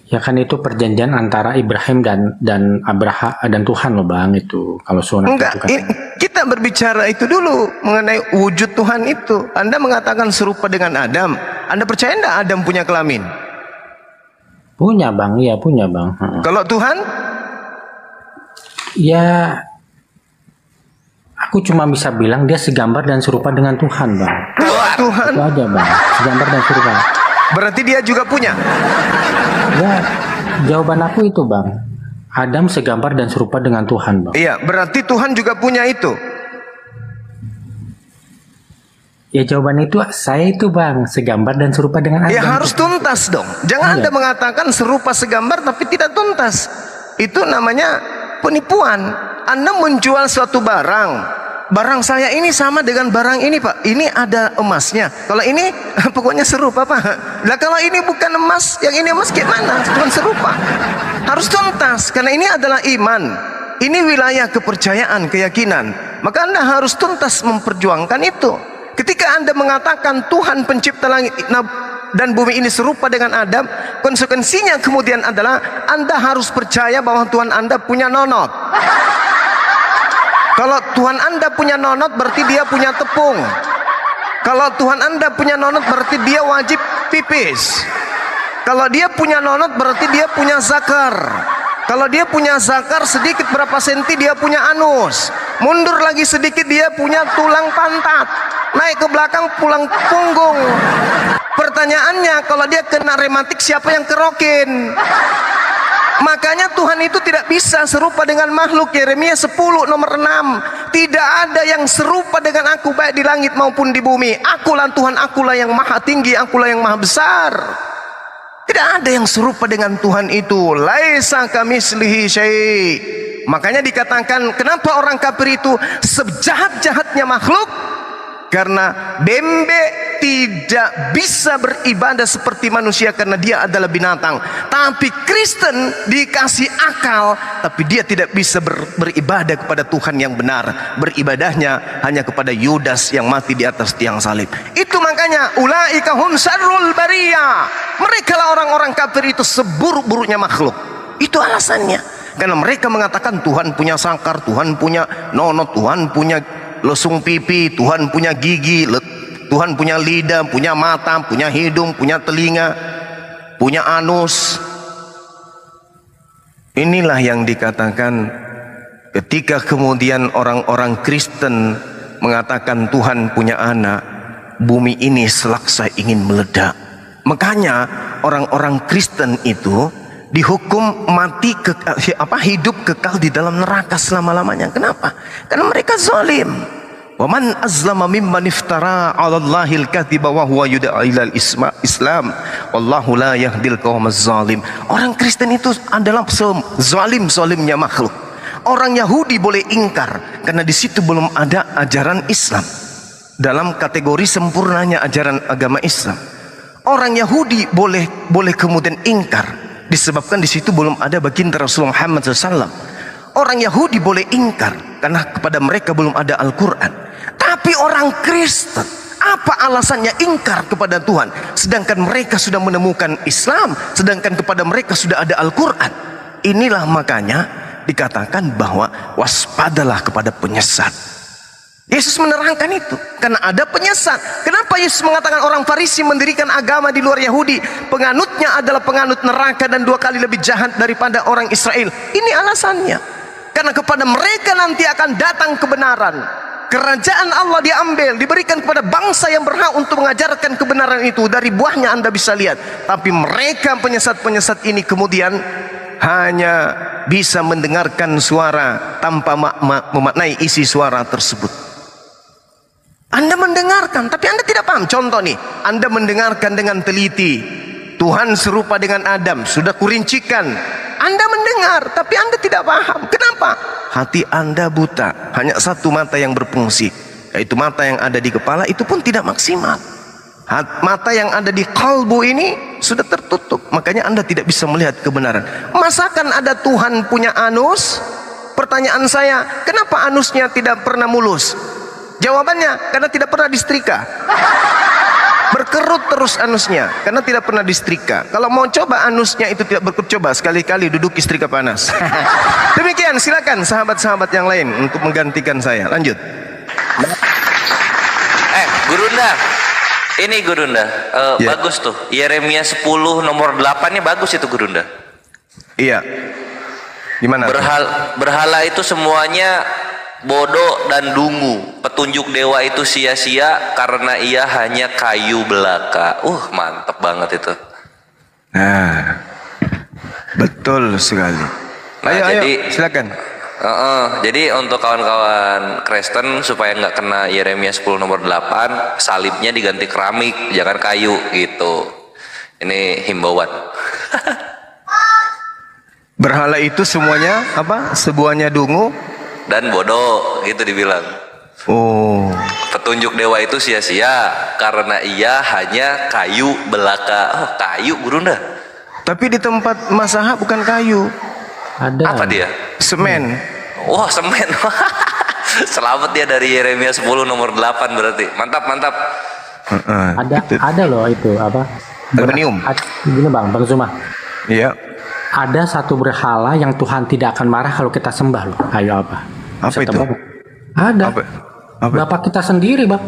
Ya kan itu perjanjian antara Ibrahim dan Abraham dan Tuhan loh Bang, itu kalau sunat Enggak, itu kan. kita berbicara itu dulu mengenai wujud Tuhan itu. Anda mengatakan serupa dengan Adam. Anda percaya enggak Adam punya kelamin? Punya Bang, iya punya Bang. Kalau Tuhan? Ya, aku cuma bisa bilang dia segambar dan serupa dengan Tuhan Bang. Kalau Tuhan? Itu aja Bang, segambar dan serupa. Berarti dia juga punya? Ya, jawaban aku itu Bang. Adam segambar dan serupa dengan Tuhan Bang. Iya, berarti Tuhan juga punya itu. Ya jawaban itu saya itu Bang, segambar dan serupa dengan Adam. Ya harus tuntas dong. Jangan Anda mengatakan serupa segambar tapi tidak tuntas. Itu namanya penipuan. Anda menjual suatu barang. Barang saya ini sama dengan barang ini Pak. Ini ada emasnya. Kalau ini pokoknya serupa Pak. Nah kalau ini bukan emas, yang ini emas gimana? Cuma serupa. Harus tuntas karena ini adalah iman. Ini wilayah kepercayaan, keyakinan. Maka Anda harus tuntas memperjuangkan itu. Ketika Anda mengatakan Tuhan pencipta langit dan bumi ini serupa dengan Adam, konsekuensinya kemudian adalah Anda harus percaya bahwa Tuhan Anda punya nonot. Kalau Tuhan Anda punya nonot berarti dia punya tepung. Kalau Tuhan Anda punya nonot berarti dia wajib pipis. Kalau dia punya nonot berarti dia punya zakar. Kalau dia punya zakar sedikit berapa senti dia punya anus. Mundur lagi sedikit dia punya tulang pantat. Naik ke belakang pulang punggung. Pertanyaannya kalau dia kena rematik siapa yang kerokin? Makanya Tuhan itu tidak bisa serupa dengan makhluk. Yeremia 10 nomor 6. Tidak ada yang serupa dengan aku baik di langit maupun di bumi. Akulah Tuhan, akulah yang maha tinggi, akulah yang maha besar. Tidak ada yang serupa dengan Tuhan itu. Laisa kamitslihi syai'. Makanya dikatakan kenapa orang kafir itu sejahat-jahatnya makhluk? Karena bebek tidak bisa beribadah seperti manusia karena dia adalah binatang. Tapi Kristen dikasih akal, tapi dia tidak bisa beribadah kepada Tuhan yang benar. Beribadahnya hanya kepada Yudas yang mati di atas tiang salib. Itu makanya ulaika hum syarrul bariyah. Mereka lah orang-orang kafir itu seburuk-buruknya makhluk. Itu alasannya. Karena mereka mengatakan Tuhan punya sangkar, Tuhan punya nonot, Tuhan punya lesung pipi, Tuhan punya gigi, Tuhan punya lidah, punya mata, punya hidung, punya telinga, punya anus. Inilah yang dikatakan ketika kemudian orang-orang Kristen mengatakan Tuhan punya anak, bumi ini selaksa ingin meledak. Makanya orang-orang Kristen itu dihukum mati hidup kekal di dalam neraka selama-lamanya. Kenapa? Karena mereka zalim. Wa man azlama mimman iftara 'ala Allahil kadhiba wa huwa yud'a ilal Islam. Wallahu la yahdil qaumaz zalim. Orang Kristen itu adalah zalim-zalimnya makhluk. Orang Yahudi boleh ingkar karena di situ belum ada ajaran Islam. Dalam kategori sempurnanya ajaran agama Islam. Orang Yahudi boleh kemudian ingkar disebabkan di situ belum ada baginda Rasulullah Muhammad SAW. Orang Yahudi boleh ingkar karena kepada mereka belum ada Al-Quran. Tapi orang Kristen, apa alasannya ingkar kepada Tuhan? Sedangkan mereka sudah menemukan Islam, sedangkan kepada mereka sudah ada Al-Quran. Inilah makanya dikatakan bahwa waspadalah kepada penyesat. Yesus menerangkan itu karena ada penyesat. Kenapa Yesus mengatakan orang Farisi mendirikan agama di luar Yahudi, penganutnya adalah penganut neraka dan 2 kali lebih jahat daripada orang Israel? Ini alasannya. Karena kepada mereka nanti akan datang kebenaran. Kerajaan Allah diambil, diberikan kepada bangsa yang berhak untuk mengajarkan kebenaran itu. Dari buahnya Anda bisa lihat. Tapi mereka penyesat-penyesat ini kemudian hanya bisa mendengarkan suara tanpa memaknai isi suara tersebut. Anda mendengarkan, tapi Anda tidak paham. Contoh nih, Anda mendengarkan dengan teliti. Tuhan serupa dengan Adam, sudah kurincikan. Anda mendengar, tapi Anda tidak paham. Kenapa? Hati Anda buta. Hanya satu mata yang berfungsi, yaitu mata yang ada di kepala, itu pun tidak maksimal. Mata yang ada di kalbu ini sudah tertutup. Makanya Anda tidak bisa melihat kebenaran. Masakan ada Tuhan punya anus? Pertanyaan saya, kenapa anusnya tidak pernah mulus? Jawabannya, karena tidak pernah disetrika. Berkerut terus anusnya karena tidak pernah disetrika. Kalau mau coba anusnya itu tidak berkerut, coba sekali-kali duduk istrika panas. Demikian, silakan sahabat-sahabat yang lain untuk menggantikan saya. Lanjut. Gurunda, ini Gurunda, Ya. bagus tuh. Yeremia 10 nomor 8-nya bagus itu Gurunda. Iya. Gimana? Berhala itu semuanya bodoh dan dungu. Petunjuk dewa itu sia-sia karena ia hanya kayu belaka. Mantep banget itu. Nah, betul sekali. Ayo, silakan. Jadi untuk kawan-kawan Kristen supaya nggak kena Yeremia 10 nomor 8, salibnya diganti keramik, jangan kayu gitu. Ini himbauan. Berhala itu semuanya apa? Semuanya dungu Dan bodoh gitu dibilang. Oh. Petunjuk dewa itu sia-sia karena ia hanya kayu belaka. Kayu Gurunda. Tapi di tempat Masaha bukan kayu. Ada. Apa dia? Semen. Wah, semen. Selamat dia dari Yeremia 10 nomor 8 berarti. Mantap. Ada loh itu apa? Aluminium. Gini Bang Zuma. Iya. Ada satu berhala yang Tuhan tidak akan marah kalau kita sembah loh. Ayo apa? Apa itu? Ada. Apa? Bapak kita sendiri, Bang.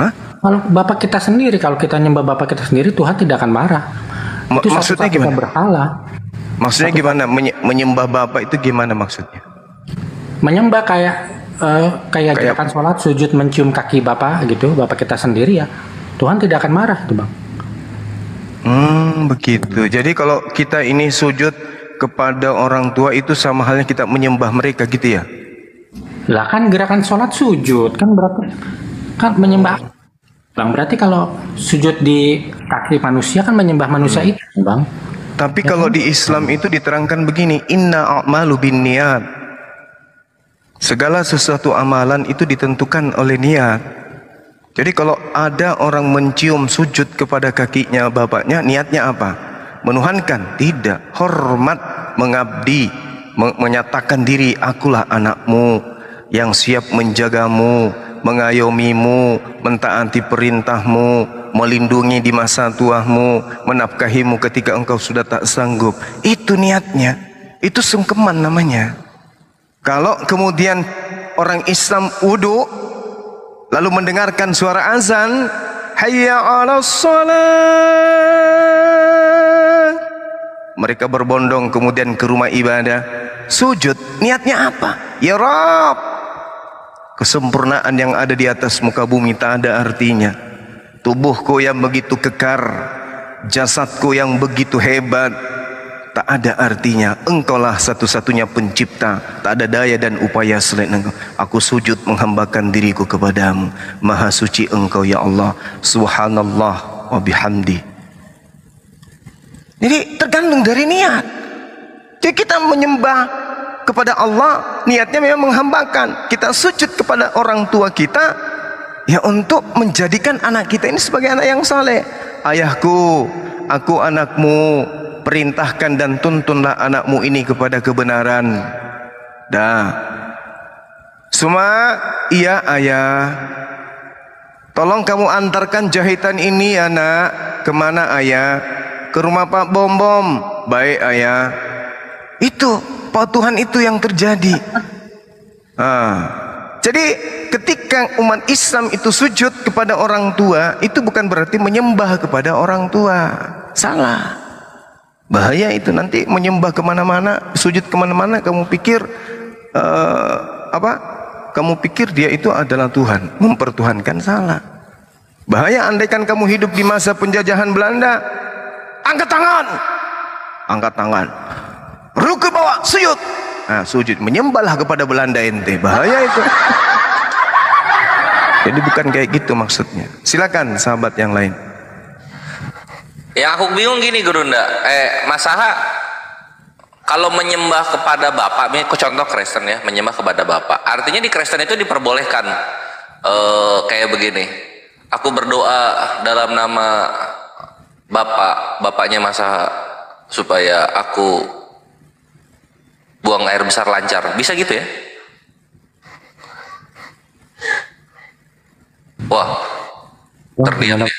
Hah? Kalau Bapak kita sendiri, kalau kita nyembah Bapak kita sendiri, Tuhan tidak akan marah. Itu maksudnya satu-satunya gimana? Berhala. Maksudnya gimana? Menyembah Bapak itu gimana maksudnya? Menyembah kayak gerakan sholat, sujud mencium kaki Bapak gitu, Bapak kita sendiri ya. Tuhan tidak akan marah tuh Bang. Begitu. Jadi kalau kita ini sujud kepada orang tua itu sama halnya kita menyembah mereka gitu ya? Lah kan gerakan sholat sujud kan berarti kan menyembah. Bang berarti kalau sujud di kaki manusia kan menyembah manusia itu Bang. Tapi kalau di Islam itu diterangkan begini, inna a'malu binniyat. Segala sesuatu amalan itu ditentukan oleh niat. Jadi kalau ada orang mencium sujud kepada kakinya bapaknya, niatnya apa? Menuhankan? Tidak. Hormat, mengabdi, menyatakan diri, akulah anakmu yang siap menjagamu, mengayomimu, mentaati perintahmu, melindungi di masa tuamu, menafkahimu ketika engkau sudah tak sanggup. Itu niatnya. Itu sungkeman namanya. Kalau kemudian orang Islam wudu lalu mendengarkan suara azan, hayya 'alas shalah, mereka berbondong kemudian ke rumah ibadah, sujud, niatnya apa? Ya Rabb, kesempurnaan yang ada di atas muka bumi tak ada artinya. Tubuhku yang begitu kekar, jasadku yang begitu hebat, tak ada artinya. Engkaulah satu-satunya pencipta, tak ada daya dan upaya selain engkau. Aku sujud menghambakan diriku kepadamu. Maha suci engkau ya Allah. Subhanallah wa bihamdi. Jadi tergantung dari niat. Jadi kita menyembah kepada Allah, niatnya memang menghambakan. Kita sujud kepada orang tua kita, ya untuk menjadikan anak kita ini sebagai anak yang saleh. Ayahku, aku anakmu, perintahkan dan tuntunlah anakmu ini kepada kebenaran. Semua, iya ayah. Tolong kamu antarkan jahitan ini ya nak. Kemana ayah? Ke rumah Pak Bom Bom. Baik ayah. Itu patuhan itu yang terjadi. Jadi ketika umat Islam itu sujud kepada orang tua, itu bukan berarti menyembah kepada orang tua. Salah. Bahaya itu, nanti menyembah kemana-mana, sujud kemana-mana, kamu pikir kamu pikir dia itu adalah Tuhan, mempertuhankan, salah. Bahaya andaikan kamu hidup di masa penjajahan Belanda. Angkat tangan, ruku bawah, sujud. Sujud, menyembahlah kepada Belanda ente. Bahaya itu. Jadi bukan kayak gitu maksudnya. Silakan sahabat yang lain. Yang aku bingung gini Gurunda, Masaha kalau menyembah kepada Bapak, ini contoh Kristen ya, menyembah kepada Bapak. Artinya di Kristen itu diperbolehkan kayak begini. Aku berdoa dalam nama Bapaknya Masaha supaya aku buang air besar lancar. Bisa gitu ya? Wah, terdiam ya.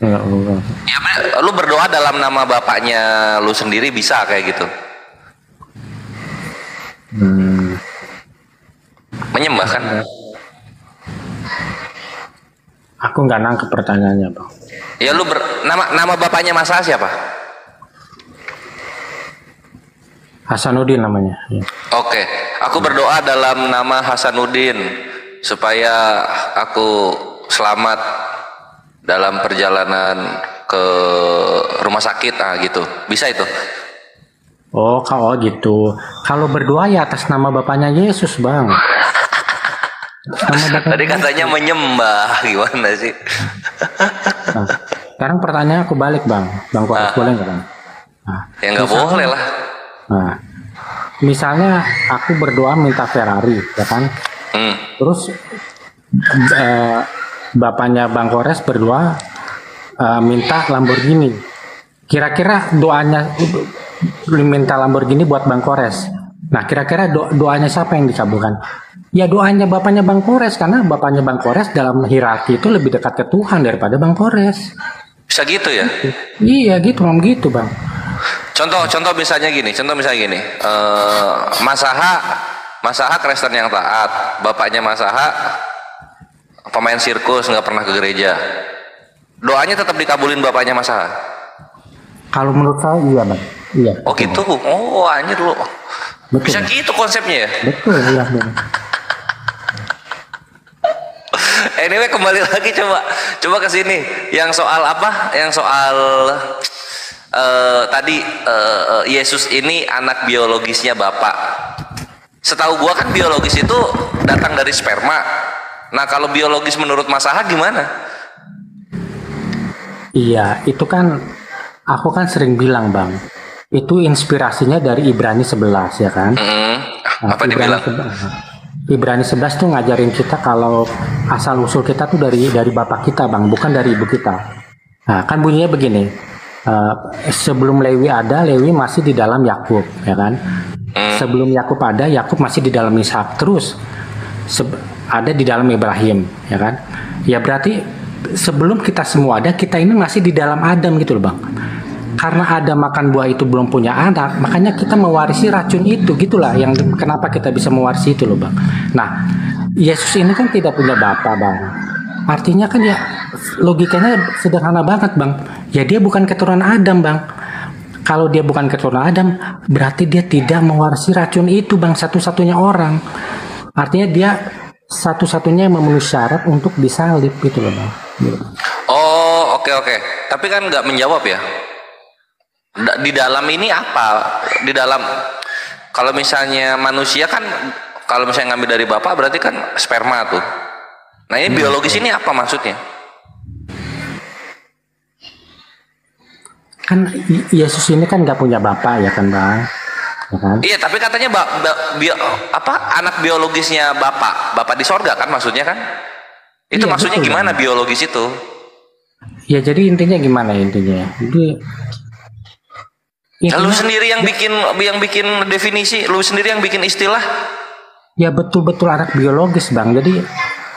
Ya, lu berdoa dalam nama bapaknya lu sendiri bisa kayak gitu. Menyembah kan? Aku nggak nangkep pertanyaannya, Bang. Ya lu nama bapaknya Masaha siapa? Hasanuddin namanya. Ya. Oke, aku berdoa dalam nama Hasanuddin supaya aku selamat dalam perjalanan ke rumah sakit, gitu. Bisa itu? Oh, kalau gitu. Kalau berdoa ya atas nama Bapaknya Yesus, Bang. Tadi katanya menyembah, gimana sih? Nah, sekarang pertanyaan aku balik, Bang. Bang Koras, boleh nggak, Bang? Nah, ya nggak boleh lah. Nah, misalnya aku berdoa minta Ferrari, ya kan? Terus bapaknya Bang Kores berdoa minta Lamborghini. Kira-kira doanya minta Lamborghini buat Bang Kores. Nah, kira-kira doanya siapa yang dikabulkan? Ya doanya bapaknya Bang Kores, karena bapaknya Bang Kores dalam hierarki itu lebih dekat ke Tuhan daripada Bang Kores. Bisa gitu ya? Iya gitu, Bang, gitu, Bang. Contoh misalnya gini, Masaha Kristen yang taat, bapaknya Masaha pemain sirkus, nggak pernah ke gereja. Doanya tetap dikabulin bapaknya Masaha? Kalau menurut saya iya, Bang. Iya. Oh gitu. Oh anjir lu. Betul, bisa Bang. gitu konsepnya ya? Betul, iya, Bang. Anyway, kembali lagi coba ke sini. Yang soal apa? Yang soal tadi Yesus ini anak biologisnya Bapak. Setahu gua kan biologis itu datang dari sperma. Nah, kalau biologis menurut Masaha gimana? Iya, itu kan aku kan sering bilang, Bang. Itu inspirasinya dari Ibrani 11, ya kan? Apa dibilang? Ibrani 11 tuh ngajarin kita kalau asal usul kita tuh dari bapak kita, Bang, bukan dari ibu kita. Nah, kan bunyinya begini. Sebelum Lewi ada, Lewi masih di dalam Yakub, ya kan? Sebelum Yakub ada, Yakub masih di dalam Ishak. Terus ada di dalam Ibrahim, ya kan? Ya berarti sebelum kita semua ada, kita ini masih di dalam Adam gitu loh, Bang. Karena Adam makan buah itu belum punya anak, makanya kita mewarisi racun itu, gitulah yang kenapa kita bisa mewarisi itu loh, Bang. Nah, Yesus ini kan tidak punya bapak, Bang. Artinya kan ya logikanya sederhana banget, Bang. Ya dia bukan keturunan Adam, Bang. Kalau dia bukan keturunan Adam, berarti dia tidak mewarisi racun itu, Bang, satu-satunya orang. Artinya dia satu-satunya yang memenuhi syarat untuk disalib gitu loh, Bang. Oh, oke. Tapi kan nggak menjawab ya. Di dalam ini apa? Di dalam, kalau misalnya manusia kan, kalau misalnya ngambil dari bapak berarti kan sperma tuh. Nah ini biologis ini apa maksudnya? Kan Yesus ini kan nggak punya bapak, ya kan, Bang? Ya kan? Iya, tapi katanya anak biologisnya bapak di sorga kan maksudnya kan? Itu Iya, maksudnya betul, gimana Bang. biologis itu? Ya jadi intinya gimana intinya? Jadi Lu sendiri yang bikin definisi, lu sendiri yang bikin istilah. ya betul-betul anak biologis, Bang. Jadi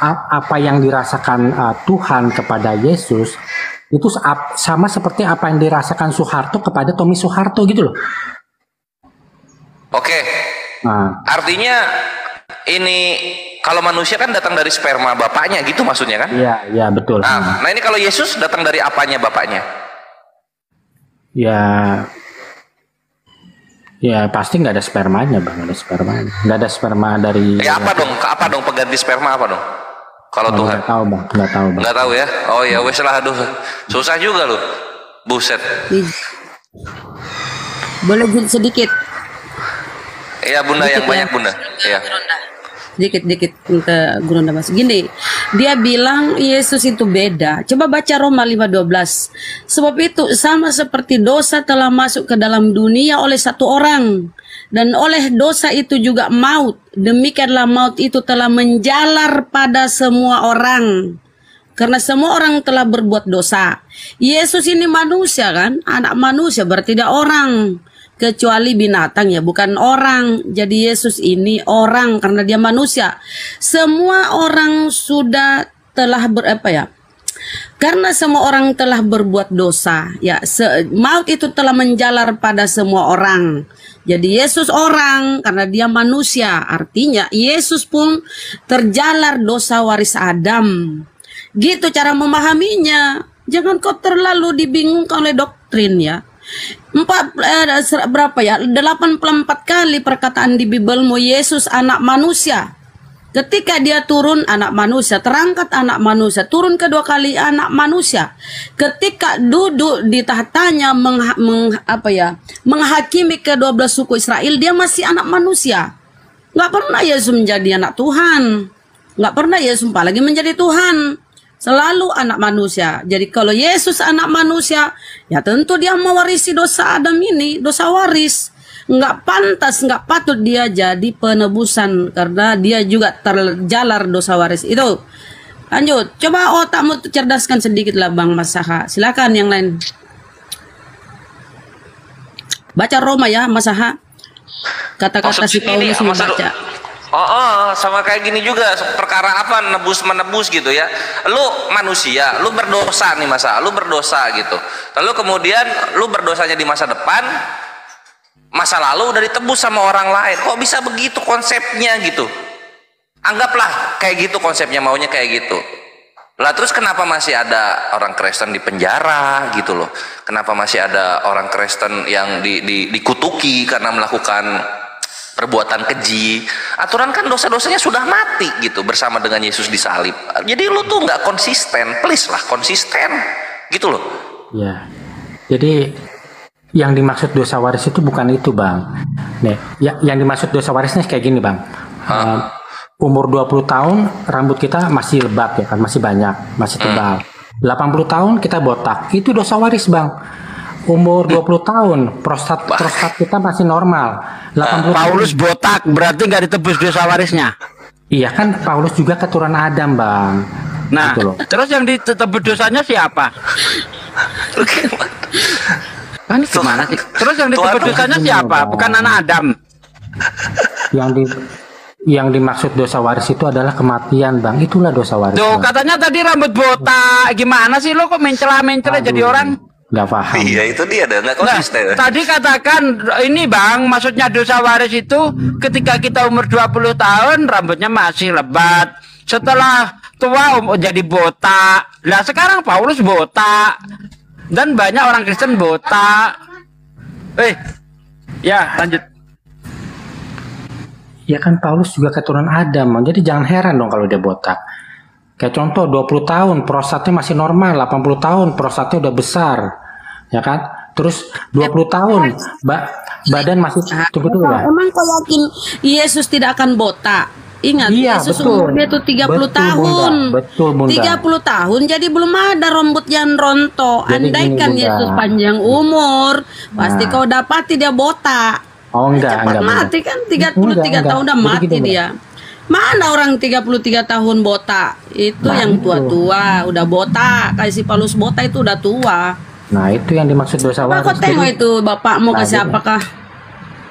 apa yang dirasakan Tuhan kepada Yesus itu sama seperti apa yang dirasakan Soeharto kepada Tommy Soeharto gitu loh. Oke. Nah, Artinya ini kalau manusia kan datang dari sperma bapaknya gitu maksudnya kan? iya betul. Nah ini kalau Yesus datang dari apanya bapaknya? Ya pasti nggak ada spermanya, Bang. Nggak ada sperma dari. Ya apa dong pengganti sperma apa dong? Kalau Tuhan. Nggak tahu, Bang. Nggak tahu ya? Oh ya wes lah, aduh susah juga lu. Buset. Boleh sedikit. Iya Bunda, yang banyak Bunda. Iya. Dikit ke Gurunda Mas. Gini, dia bilang Yesus itu beda. Coba baca Roma 5:12. Sebab itu sama seperti dosa telah masuk ke dalam dunia oleh satu orang, Dan oleh dosa itu juga maut. Demikianlah maut itu telah menjalar pada semua orang. Karena semua orang telah berbuat dosa. Yesus ini manusia kan? Anak manusia berarti dia orang. Kecuali binatang ya, bukan orang. Jadi Yesus ini orang karena dia manusia. Semua orang sudah telah karena semua orang telah berbuat dosa. Ya, maut itu telah menjalar pada semua orang. Jadi Yesus orang karena dia manusia. Artinya Yesus pun terjalar dosa waris Adam. Gitu cara memahaminya. Jangan kau terlalu dibingungkan oleh doktrin ya. 84 kali perkataan di Bibelmu Yesus anak manusia. Ketika dia turun anak manusia, terangkat anak manusia, turun kedua kali anak manusia. Ketika duduk di tahtanya menghakimi ke-12 suku Israel, dia masih anak manusia. Nggak pernah Yesus menjadi anak Tuhan. Nggak pernah Yesus lagi menjadi Tuhan. Selalu anak manusia. Jadi kalau Yesus anak manusia, ya tentu dia mewarisi dosa Adam ini, dosa waris. Nggak pantas, nggak patut dia jadi penebusan karena dia juga terjalar dosa waris itu. Lanjut, coba otakmu cerdaskan sedikit lah Bang Masaha. Silakan yang lain. Baca Roma ya Masaha. Kata-kata si Paulus ini baca. Sama kayak gini juga, perkara apa menebus gitu ya. Lu manusia, lu berdosa nih masa, lu berdosa gitu. Lalu kemudian lu berdosanya di masa depan, masa lalu udah ditebus sama orang lain. Kok bisa begitu konsepnya gitu? Anggaplah kayak gitu konsepnya, maunya kayak gitu. Lah terus kenapa masih ada orang Kristen di penjara gitu loh? Kenapa masih ada orang Kristen yang dikutuki karena melakukan perbuatan keji? Aturan kan dosa-dosanya sudah mati gitu bersama dengan Yesus disalib. Jadi lu tuh nggak konsisten, please lah konsisten gitu loh. Ya, jadi yang dimaksud dosa waris itu bukan itu Bang. Nih, yang dimaksud dosa warisnya kayak gini Bang. Umur 20 tahun rambut kita masih lebat ya kan, masih banyak, masih tebal. 80 tahun kita botak, itu dosa waris Bang. Umur 20 tahun prostat kita masih normal. 80 Paulus botak berarti nggak ditebus dosa warisnya. Iya kan, Paulus juga keturunan Adam Bang. Nah gitu terus yang ditebus dosanya siapa? Kan gimana sih? Terus yang ditebus dosanya siapa? Bukan anak Adam. Yang dimaksud dosa waris itu adalah kematian Bang. Itulah dosa waris. Tuh katanya tadi rambut botak. Gimana sih lo kok mencela-mencela jadi orang? Nggak paham. Iya itu dia ada nggak konsisten. Nah, tadi katakan ini Bang, maksudnya dosa waris itu ketika kita umur 20 tahun rambutnya masih lebat. Setelah tua jadi botak. Lah sekarang Paulus botak. Dan banyak orang Kristen botak. Ya lanjut. Ya kan Paulus juga keturunan Adam, jadi jangan heran dong kalau dia botak. Kayak contoh 20 tahun prostatnya masih normal, 80 tahun prostatnya udah besar. Ya kan? Terus 20 tahun badan masih tunggu dulu lah. Emang kau yakin Yesus tidak akan botak? Ingat, iya, Yesus betul. umurnya itu 30 betul, tahun. Bunda. Betul, Bunda. 30 tahun jadi belum ada rambut yang rontok. Jadi Andaikan gini, Yesus panjang umur, pasti kau dapati dia botak. Oh enggak, Cepat mati kan 33 tahun udah mati gini, dia. Mana orang 33 tahun botak? Itu yang tua-tua, udah botak. Kayak si Paulus botak itu udah tua. Nah, itu yang dimaksud dosa waris. Kau tengok itu bapakmu kasih apakah?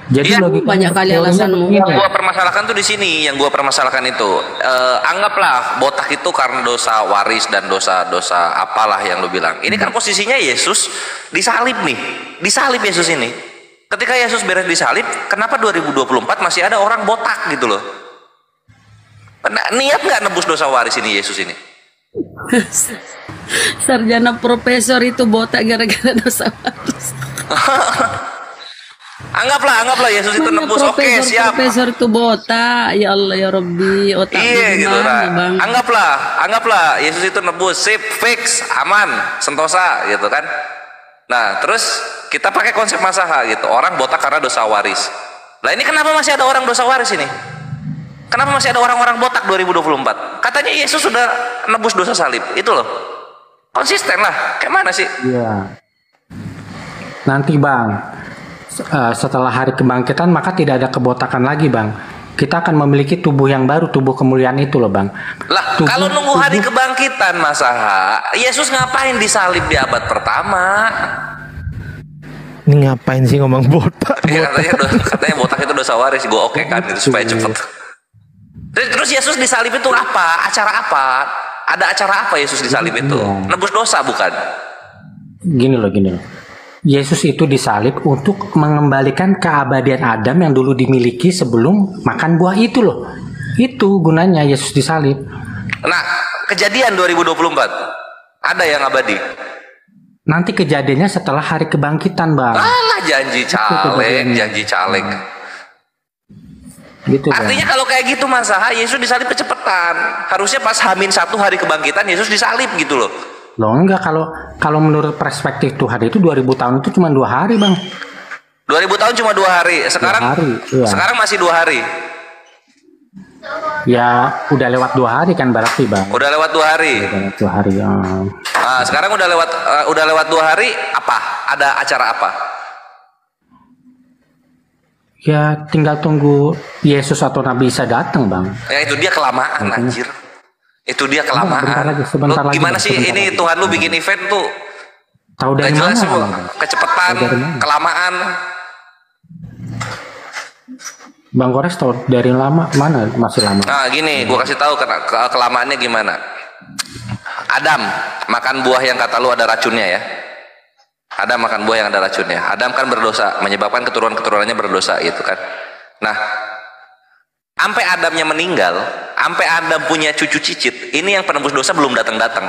Jadi banyak kali alasanmu. Yang gua permasalahkan tuh di sini, yang gua permasalahkan itu anggaplah botak itu karena dosa waris dan dosa-dosa apalah yang lu bilang. Ini kan posisinya Yesus disalib nih, disalib Yesus ini. Ketika Yesus beres disalib, kenapa 2024 masih ada orang botak gitu loh? Niat nggak nebus dosa waris ini Yesus ini? Sarjana profesor itu botak gara-gara dosa waris. Anggaplah Yesus itu nebus. Oke, siap. Profesor itu botak. Ya Allah ya Rabbi, otak gitu Bang. Anggaplah Yesus itu nebus, sip, fix, aman, sentosa gitu kan. Nah, terus kita pakai konsep masaha gitu. Orang botak karena dosa waris. Lah ini kenapa masih ada orang dosa waris ini? Kenapa masih ada orang-orang botak 2024? Katanya Yesus sudah nebus dosa salib. Itu loh. Konsisten lah. Kayak mana sih? Iya. Nanti Bang, setelah hari kebangkitan maka tidak ada kebotakan lagi, Bang. Kita akan memiliki tubuh yang baru, tubuh kemuliaan itu loh, Bang. Lah, kalau nunggu hari kebangkitan, Mas Aha, Yesus ngapain disalib di abad pertama? Ini ngapain sih ngomong botak? Ya, katanya botak itu dosa waris, gue oke kan gitu supaya cepet. Terus Yesus disalib itu apa? Acara apa? Ada acara apa Yesus disalib itu? Nebus dosa bukan? Gini loh. Yesus itu disalib untuk mengembalikan keabadian Adam yang dulu dimiliki sebelum makan buah itu loh. Itu gunanya Yesus disalib. Nah, kejadian 2024 ada yang abadi. Nanti kejadiannya setelah hari kebangkitan, Bang. Alah, janji caleg. Gitu, artinya Bang. kalau kayak gitu Mas Aha, Yesus disalib kecepatan. Harusnya pas H-1 hari kebangkitan Yesus disalib gitu loh. Loh enggak, kalau menurut perspektif Tuhan itu 2000 tahun itu cuma 2 hari, Bang. 2000 tahun cuma 2 hari. Sekarang 2 hari, iya. Sekarang masih 2 hari. Ya udah lewat 2 hari kan berarti, Bang. Udah lewat 2 hari. Udah lewat 2 hari ya. Nah, sekarang udah lewat 2 hari, apa? Ada acara apa? Ya tinggal tunggu Yesus atau Nabi Isa datang, Bang. Ya itu dia kelamaan, anjir. Itu dia kelamaan. Sebentar lagi, gimana sih ini lagi. Tuhan lu bikin event tuh? Tahu dari mana? Kecepatan, kelamaan. Bang Gores tahu dari lama mana? Masih lama. Nah gini, gua kasih tahu kelamaannya gimana. Adam makan buah yang kata lu ada racunnya ya. Adam makan buah yang ada racunnya. Adam kan berdosa, menyebabkan keturunan-keturunannya berdosa itu kan. Nah, sampai Adamnya meninggal, sampai Adam punya cucu cicit, ini yang penebus dosa belum datang-datang.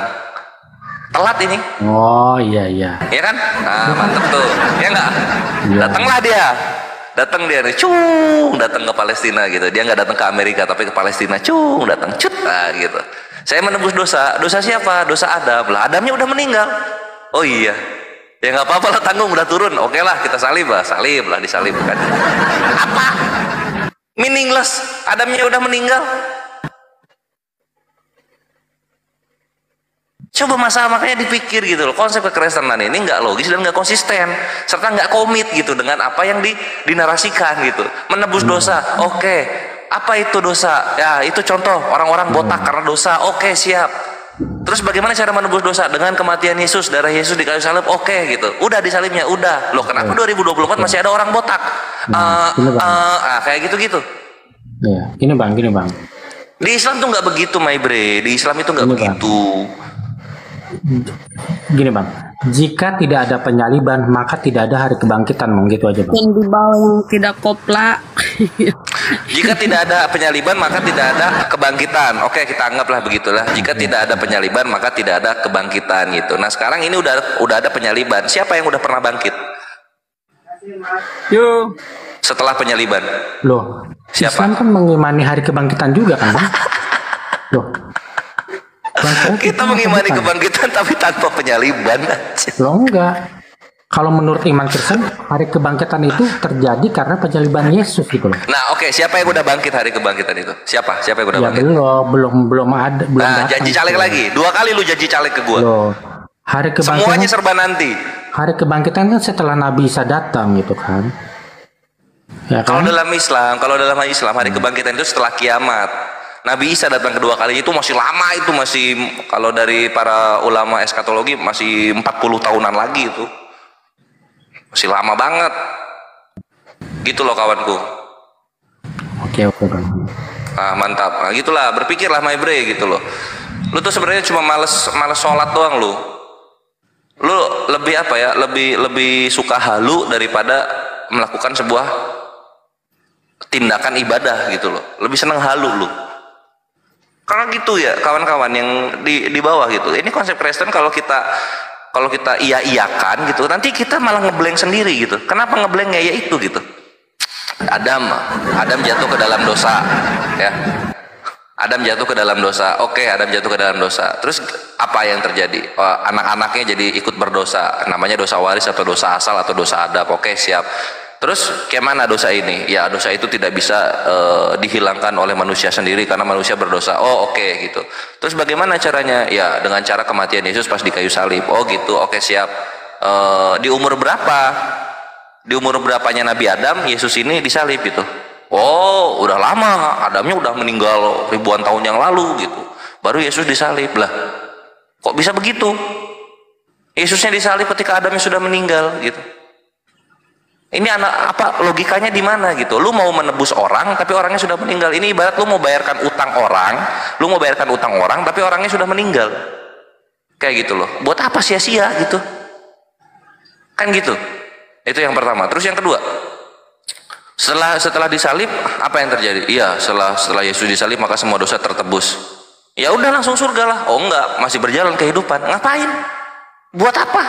Telat ini. Oh iya. Ya kan? Nah, mantep tuh. Ya enggak? Ya. Datanglah dia. Datang dia nih, datang ke Palestina gitu. Dia nggak datang ke Amerika tapi ke Palestina, datang gitu. Saya menebus dosa. Dosa siapa? Dosa Adam. Lah Adamnya udah meninggal. Oh iya. Ya nggak apa-apa lah, tanggung udah turun. Oke lah, kita salib lah, disalib kan. Apa? Meaningless. Adamnya udah meninggal. Coba makanya dipikir gitu loh, konsep kekristenan ini nggak logis dan nggak konsisten, serta nggak komit gitu dengan apa yang dinarasikan gitu. Menebus dosa, oke. Apa itu dosa? Ya itu contoh orang-orang botak karena dosa, oke siap. Terus bagaimana cara menebus dosa? Dengan kematian Yesus, darah Yesus di kayu salib, oke gitu. Udah disalibnya, udah. Loh kenapa 2024 masih ada orang botak? Kayak gitu-gitu. Ya, gini bang. Di Islam tuh nggak begitu, my bre. Di Islam itu nggak begitu. Gini bang, jika tidak ada penyaliban maka tidak ada hari kebangkitan, gitu aja bang. Yang di bawah yang tidak kopla. Jika tidak ada penyaliban maka tidak ada kebangkitan. Oke, kita anggaplah begitulah. Jika tidak ada penyaliban maka tidak ada kebangkitan gitu. Nah sekarang ini udah ada penyaliban. Siapa yang udah pernah bangkit? Yo. Setelah penyaliban. Loh, siapa? Islam kan mengimani hari kebangkitan juga kan bang? Loh. Kita mengimani kebangkitan tapi tanpa penyaliban. Loh enggak. Kalau menurut iman Kristen, hari kebangkitan itu terjadi karena penyaliban Yesus gitu loh. Nah, oke, siapa yang udah bangkit hari kebangkitan itu? Siapa yang udah bangkit? Belum ada. Nah, janji caleg lagi. 2 kali lu janji caleg ke gua. Loh, hari kebangkitan. Semuanya serba nanti. Hari kebangkitan kan setelah Nabi Isa datang gitu kan. Ya kan? Kalau dalam Islam hari kebangkitan itu setelah kiamat. Nabi Isa datang kedua kali itu masih lama, itu masih kalau dari para ulama eskatologi masih 40 tahunan lagi itu. Masih lama banget. Gitu loh kawanku. Oke bang. Ah, mantap. Nah, gitulah, berpikirlah my bre gitu loh. Lu tuh sebenarnya cuma males sholat doang lu. Lu lebih apa ya? Lebih suka halu daripada melakukan sebuah tindakan ibadah gitu loh. Lebih seneng halu lu. Karena gitu ya kawan-kawan yang di bawah gitu. Ini konsep Kristen kalau kita iya-iyakan gitu, nanti kita malah ngeblank sendiri gitu. Kenapa ngeblanknya ya itu gitu. Adam jatuh ke dalam dosa ya. Adam jatuh ke dalam dosa. Oke, Adam jatuh ke dalam dosa. Terus apa yang terjadi? Anak-anaknya jadi ikut berdosa. Namanya dosa waris atau dosa asal atau dosa adab. Oke, siap. Terus gimana dosa ini? Ya dosa itu tidak bisa dihilangkan oleh manusia sendiri karena manusia berdosa. Oh oke gitu. Terus bagaimana caranya? Ya dengan cara kematian Yesus pas di kayu salib. Oh gitu. Oke siap. Di umur berapa Di umur berapanya Nabi Adam, Yesus ini disalib gitu. Oh, udah lama, Adamnya udah meninggal ribuan tahun yang lalu gitu. Baru Yesus disalib lah. Kok bisa begitu? Yesusnya disalib ketika Adamnya sudah meninggal gitu. Ini apa logikanya di mana gitu? Lu mau menebus orang tapi orangnya sudah meninggal. Ini ibarat lu mau bayarkan utang orang, tapi orangnya sudah meninggal. Kayak gitu loh. Buat apa sia-sia gitu? Kan gitu. Itu yang pertama. Terus yang kedua, setelah disalib apa yang terjadi? Iya, setelah Yesus disalib maka semua dosa tertebus. Ya udah langsung surga lah. Oh enggak, masih berjalan kehidupan. Ngapain? Buat apa?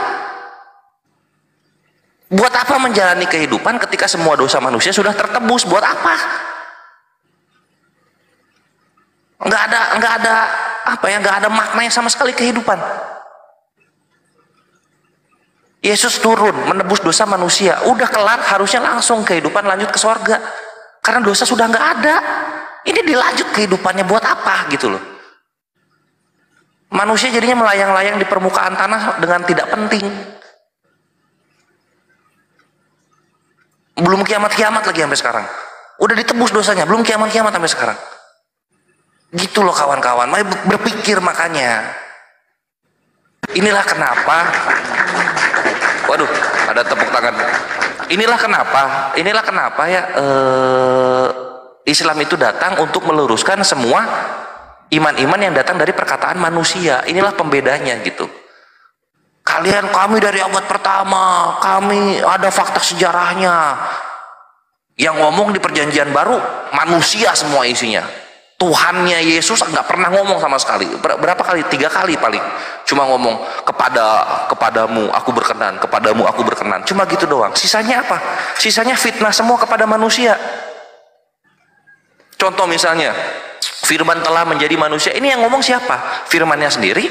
Buat apa menjalani kehidupan ketika semua dosa manusia sudah tertebus? Buat apa? Enggak ada maknanya sama sekali kehidupan. Yesus turun menebus dosa manusia, udah kelar, harusnya langsung kehidupan lanjut ke sorga karena dosa sudah nggak ada. Ini dilanjut kehidupannya buat apa gitu loh. Manusia jadinya melayang-layang di permukaan tanah dengan tidak penting. Belum kiamat-kiamat lagi sampai sekarang, udah ditebus dosanya, belum kiamat-kiamat sampai sekarang. Gitu loh kawan-kawan, mari berpikir. Makanya inilah kenapa, waduh ada tepuk tangan. Inilah kenapa ya Islam itu datang untuk meluruskan semua iman-iman yang datang dari perkataan manusia. Inilah pembedanya gitu. Kami dari abad pertama, kami ada fakta sejarahnya. Yang ngomong di perjanjian baru manusia semua isinya. Tuhannya Yesus nggak pernah ngomong sama sekali. Berapa kali? 3 kali paling. Cuma ngomong kepadamu aku berkenan, kepadamu aku berkenan. Cuma gitu doang. Sisanya apa? Sisanya fitnah semua kepada manusia. Contoh misalnya, firman telah menjadi manusia. Ini yang ngomong siapa? Firmannya sendiri?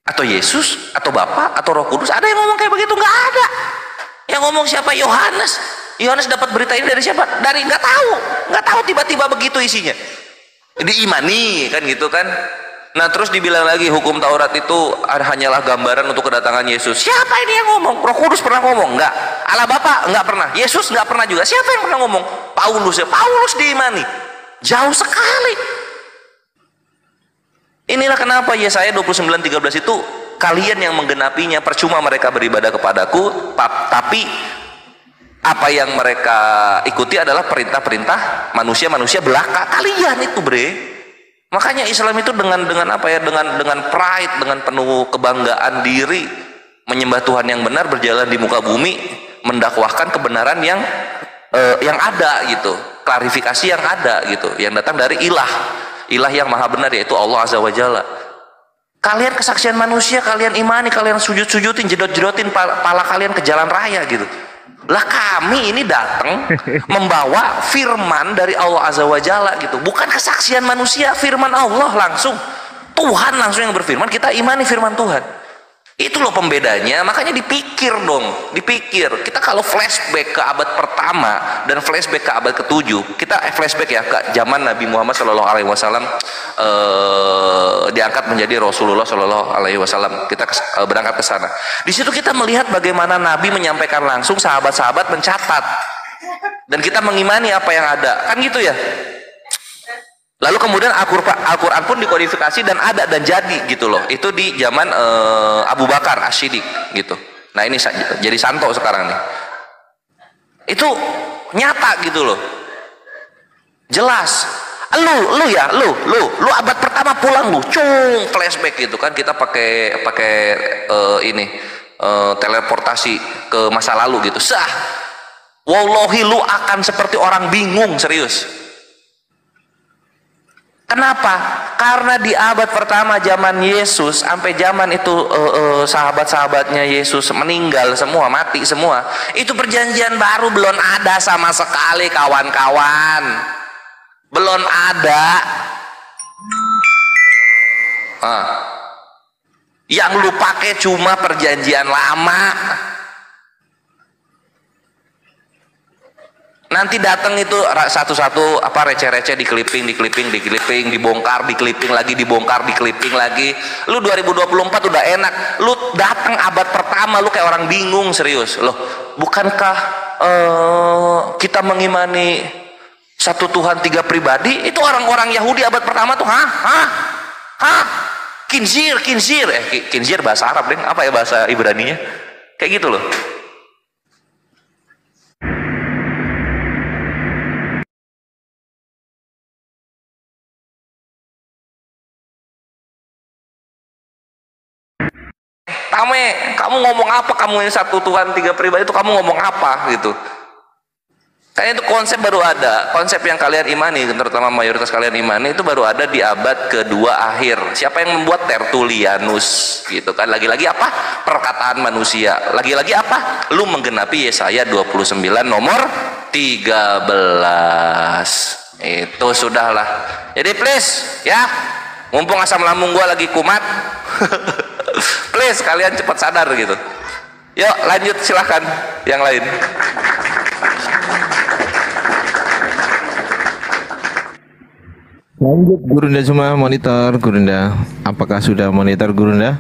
Atau Yesus? Atau Bapa? Atau Roh Kudus? Ada yang ngomong kayak begitu? Nggak ada. Yang ngomong siapa? Yohanes. Yohanes dapat berita ini dari siapa? Dari nggak tahu tiba-tiba begitu isinya. Diimani kan gitu kan. Nah terus dibilang lagi hukum Taurat itu hanyalah gambaran untuk kedatangan Yesus. Siapa ini yang ngomong? Roh Kudus pernah ngomong? Enggak. Allah Bapa enggak pernah. Yesus enggak pernah juga. Siapa yang pernah ngomong? Paulus ya. Paulus diimani. Jauh sekali. Inilah kenapa Yesaya 29:13 itu kalian yang menggenapinya, percuma mereka beribadah kepadaku, tapi apa yang mereka ikuti adalah perintah-perintah manusia belaka. Kalian itu bre. Makanya Islam itu dengan apa ya, dengan pride, dengan penuh kebanggaan diri menyembah Tuhan yang benar, berjalan di muka bumi, mendakwahkan kebenaran yang ada gitu, klarifikasi yang ada gitu, yang datang dari ilah yang maha benar, yaitu Allah Azza wa Jalla. Kalian kesaksian manusia, kalian imani, kalian sujud-sujudin, jedot-jedotin pala kalian ke jalan raya gitu. Lah kami ini datang membawa firman dari Allah Azza wa Jalla gitu, bukan kesaksian manusia, firman Allah langsung, Tuhan langsung yang berfirman, kita imani firman Tuhan. Itu loh pembedanya. Makanya dipikir dong, kita kalau flashback ke abad pertama dan flashback ke abad ke-7, kita flashback ya ke zaman Nabi Muhammad SAW diangkat menjadi Rasulullah SAW. Kita berangkat ke sana. Di situ kita melihat bagaimana Nabi menyampaikan langsung, sahabat-sahabat mencatat, dan kita mengimani apa yang ada, kan gitu ya. Lalu kemudian Al-Quran pun dikodifikasi dan ada dan jadi gitu loh. Itu di zaman Abu Bakar As-Siddiq gitu. Nah ini jadi santo sekarang nih. Itu nyata gitu loh. Jelas. Lu abad pertama pulang lu, flashback gitu kan, kita pakai teleportasi ke masa lalu gitu. Wallahi lu akan seperti orang bingung, serius. Kenapa? Karena di abad pertama zaman Yesus sampai zaman itu sahabat-sahabatnya Yesus meninggal semua, mati semua. Itu perjanjian baru belum ada sama sekali kawan-kawan. Belum ada. Yang lu pakai cuma perjanjian lama. Nanti datang itu satu-satu receh-receh, dikeliping, dibongkar, dikeliping lagi. Lu 2024 udah enak. Lu datang abad pertama lu kayak orang bingung, serius. Loh, bukankah kita mengimani satu Tuhan tiga pribadi? Itu orang-orang Yahudi abad pertama tuh, kinzir, kinzir bahasa Arab deh, apa ya bahasa Ibraninya? Kayak gitu loh. Kamu ngomong apa? Kamu yang satu Tuhan tiga pribadi itu kamu ngomong apa gitu? Kayaknya itu konsep baru ada, konsep yang kalian imani, terutama mayoritas kalian imani itu baru ada di abad kedua akhir. Siapa yang membuat? Tertullianus gitu kan. Lagi-lagi apa? Perkataan manusia. Lagi-lagi apa? Lu menggenapi Yesaya 29 nomor 13. Itu sudahlah. Jadi please ya, mumpung asam lambung gua lagi kumat. Please kalian cepat sadar gitu. Yuk lanjut, silahkan yang lain. Lanjut, Gurunda semua monitor. Gurunda, apakah sudah monitor Gurunda?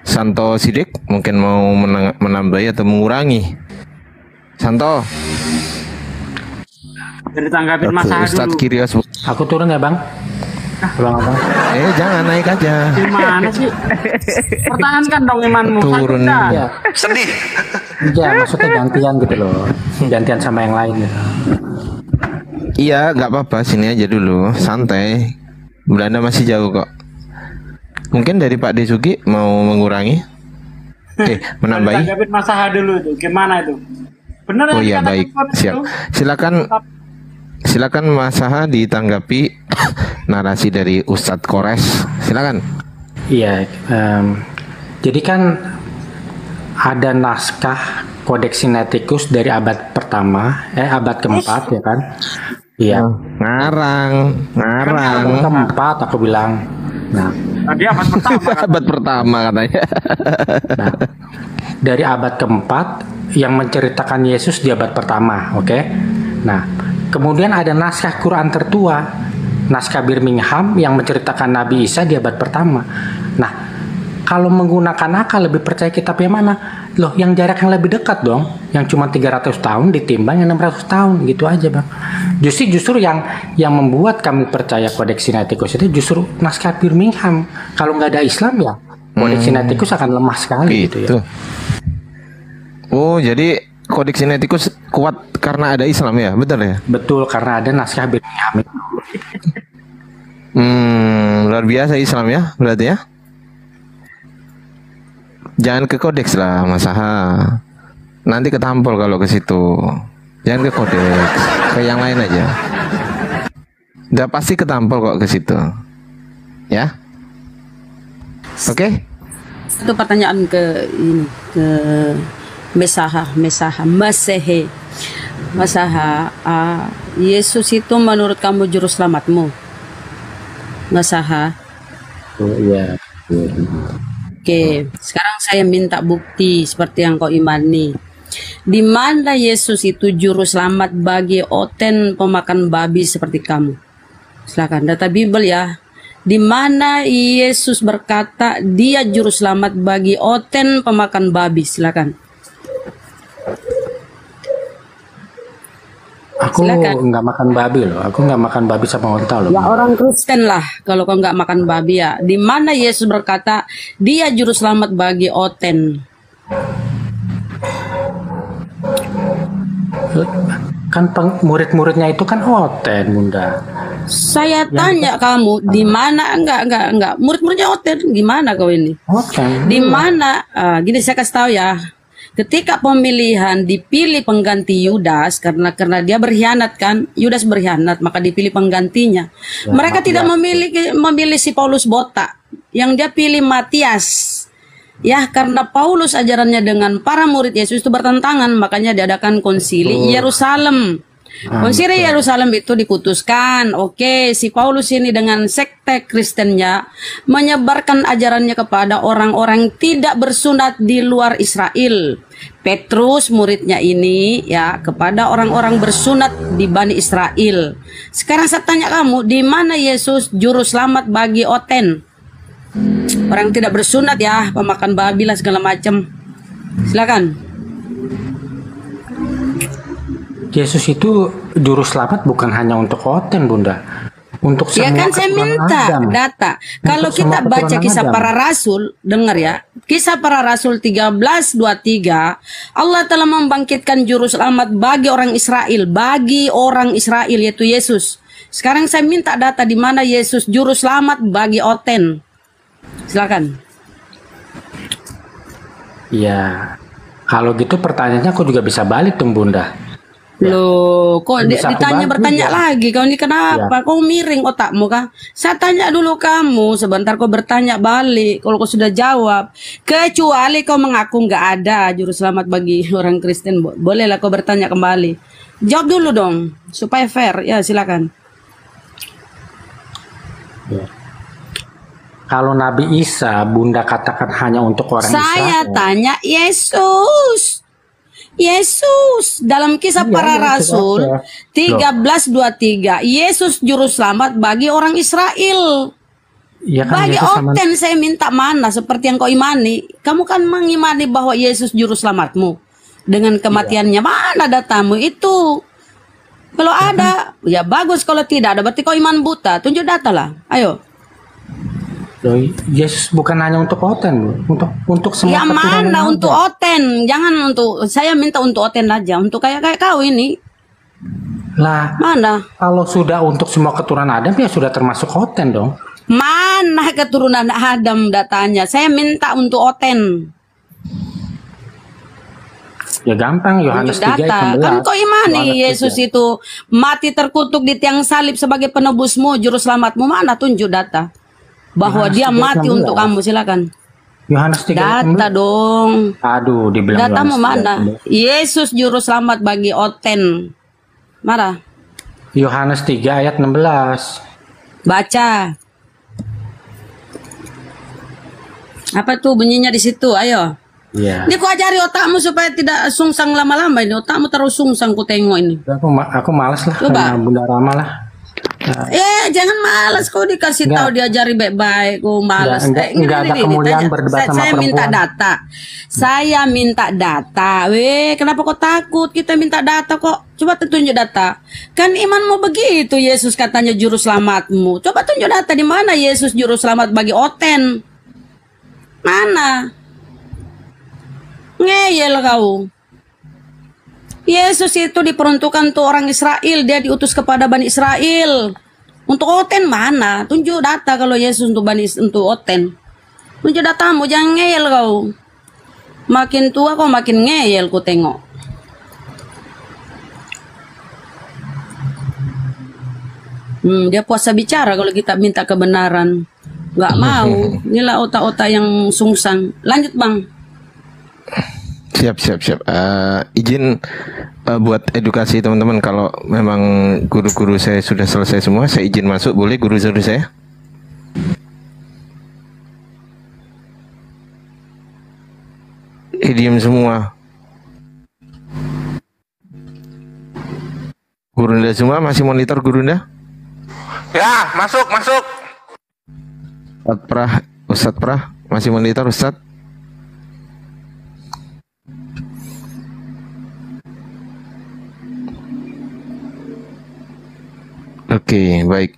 Santo Sidik mungkin mau menambahi atau mengurangi. Santo. Jadi tanggapin masalah Ustadz dulu. Kirios. Aku turun ya bang. Bang. Jangan naik aja. Gimana sih? Pertahankan dong imanmu. Turun. Ya. Sedih. Iya, maksudnya gantian gitu loh. Gantian sama yang lain gitu. Iya, nggak apa-apa, sini aja dulu, santai. Belanda masih jauh kok. Mungkin dari Pak Desugi mau mengurangi, menambahi. Tanggapin masalah dulu itu. Gimana itu? Benar? Oh iya, baik, siap. Silakan Mas Saha ditanggapi narasi dari Ustadz Kores. Silakan. Iya, jadi kan ada naskah Codex Sinaiticus dari abad pertama, abad keempat ya kan? Iya. Ngarang. Abad keempat aku bilang. Nah, tadi abad pertama. Abad pertama katanya. Nah, dari abad keempat yang menceritakan Yesus di abad pertama, oke? Nah, kemudian ada naskah Quran tertua, naskah Birmingham yang menceritakan Nabi Isa di abad pertama. Nah, kalau menggunakan akal lebih percaya kitab yang mana? Loh, yang jarak yang lebih dekat dong, yang cuma 300 tahun ditimbang yang 600 tahun, gitu aja bang. Justru yang membuat kami percaya Codex Sinaiticus itu justru naskah Birmingham. Kalau nggak ada Islam ya, Codex Sinaiticus akan lemah sekali gitu ya. Oh, jadi Codex Sinaiticus kuat karena ada Islam ya, betul ya? Betul, karena ada naskah Birmingham itu. Luar biasa Islam ya, berarti ya? Jangan ke kodeks lah, Mas Saha. Nanti ketampol kalau ke situ. Jangan ke kodeks, ke yang lain aja. Udah pasti ketampol kok ke situ. Ya? Oke? Satu pertanyaan ke Mesaha, Masehe. Masaha, Yesus itu menurut kamu juru selamatmu? Masaha. Oh iya. Oke, sekarang saya minta bukti seperti yang kau imani. Di mana Yesus itu juru selamat bagi oten pemakan babi seperti kamu? Silakan data Bible ya. Di mana Yesus berkata dia juru selamat bagi oten pemakan babi? Silakan. Aku nggak makan babi loh. Aku nggak makan babi sama onta loh. Ya orang Kristen lah. Kalau kau nggak makan babi ya. Di mana Yesus berkata dia juru selamat bagi oten? Kan murid-muridnya itu kan oten, Bunda. Saya tanya kamu di mana? Enggak. Murid-muridnya oten. Gimana kau ini? Oten. Di mana? Gini saya kasih tahu ya. Ketika pemilihan dipilih pengganti Yudas karena dia berkhianat kan, Yudas berkhianat maka dipilih penggantinya. Ya, mereka tidak memilih si Paulus botak, yang dia pilih Matias. Ya karena Paulus ajarannya dengan para murid Yesus itu bertentangan, makanya diadakan konsili Yerusalem. Konsili Yerusalem itu dikutuskan, oke, si Paulus ini dengan sekte Kristennya menyebarkan ajarannya kepada orang-orang tidak bersunat di luar Israel. Petrus muridnya ini ya kepada orang-orang bersunat di Bani Israel. Sekarang saya tanya kamu, di mana Yesus juru selamat bagi oten? Orang tidak bersunat ya, pemakan babi lah segala macam. Silakan. Yesus itu juru selamat bukan hanya untuk Oten, Bunda. Untuk Ya semua kan saya keturunan minta Adam. data. Kalau Untuk semua kita baca keturunan kisah Adam. para rasul, dengar ya. Kisah para rasul 13:23, Allah telah membangkitkan juru selamat bagi orang Israel yaitu Yesus. Sekarang saya minta data di mana Yesus juru selamat bagi Oten. Silakan. Ya, kalau gitu pertanyaannya aku juga bisa balik dong, Bunda. Loh, kok Bisa aku bantu bertanya ya? lagi? Kau ini kenapa? Kau miring otakmu kah? Saya tanya dulu kamu, sebentar kau bertanya balik. Kalau kau sudah jawab, kecuali kau mengaku nggak ada juru selamat bagi orang Kristen, bolehlah kau bertanya kembali. Jawab dulu dong, supaya fair. Ya, silakan. Ya. Kalau Nabi Isa, Bunda katakan hanya untuk orang Saya Israel. tanya Yesus. Dalam kisah Iya, para iya, rasul oke. 13:23, Yesus juru selamat bagi orang Israel. Ya kan, Bagi Yesus sama- Oten saya minta mana seperti yang kau imani. Kamu kan mengimani bahwa Yesus juru selamatmu dengan kematiannya. Mana datamu itu? Kalau ada, ya bagus. Kalau tidak ada, berarti kau iman buta. Tunjuk data lah. Ayo. Loh, Yesus bukan hanya untuk Oten, Bu. Untuk semua Yang keturunan mana Adam. untuk Oten? Jangan untuk, saya minta untuk Oten aja. Untuk kayak kau ini. Lah, Mana? kalau sudah untuk semua keturunan Adam ya sudah termasuk Oten dong. Mana keturunan Adam datanya? Saya minta untuk Oten. Ya gampang, Yohanes Tunjuk 3 data. ayat 16. Kan kau imani Yohanes Yesus 3. itu mati terkutuk di tiang salib sebagai penebusmu, juru selamatmu. Mana tunjuk data bahwa Yohanes dia 3 ayat mati 16. untuk kamu? Silakan. Yohanes 3 ayat Data 16. dong. Aduh, dibilang Datamu Yohanes 3 mana? ayat 16. Yesus juru selamat bagi Oten. Mana? Yohanes 3 ayat 16. Baca. Apa tuh bunyinya di situ? Ayo. Iya. Ini ku ajari otakmu supaya tidak sungsang lama-lama ini. Otakmu terus sungsang ku tengok ini. Aku malas lah Coba. karena Bunda Rama lah. Jangan malas kau dikasih Enggak. tahu diajari baik-baik. Kau malas. Enggak ada kemuliaan berdebat sama saya minta perempuan. data. Saya minta data. Kenapa kau takut? Kita minta data kok. Coba tunjuk data. Kan imanmu begitu. Yesus katanya juru selamatmu. Coba tunjuk data di mana Yesus juru selamat bagi Oten. Mana? Ngeyel kau. Yesus itu diperuntukkan untuk orang Israel. Dia diutus kepada Bani Israel. Untuk Oten mana? Tunjuk data kalau Yesus untuk Oten. Tunjuk datamu, jangan ngeyel kau. Makin tua kau makin ngeyel ku tengok. Dia puasa bicara kalau kita minta kebenaran. Nggak mau. Inilah otak-otak yang sungsang. Lanjut bang. Siap. Izin buat edukasi teman-teman, kalau memang guru-guru saya sudah selesai semua, saya izin masuk, boleh guru-guru saya? Diam semua. Gurunda semua masih monitor Gurunda? Ya, masuk. Ustadz Prah masih monitor Ustadz? Oke, baik.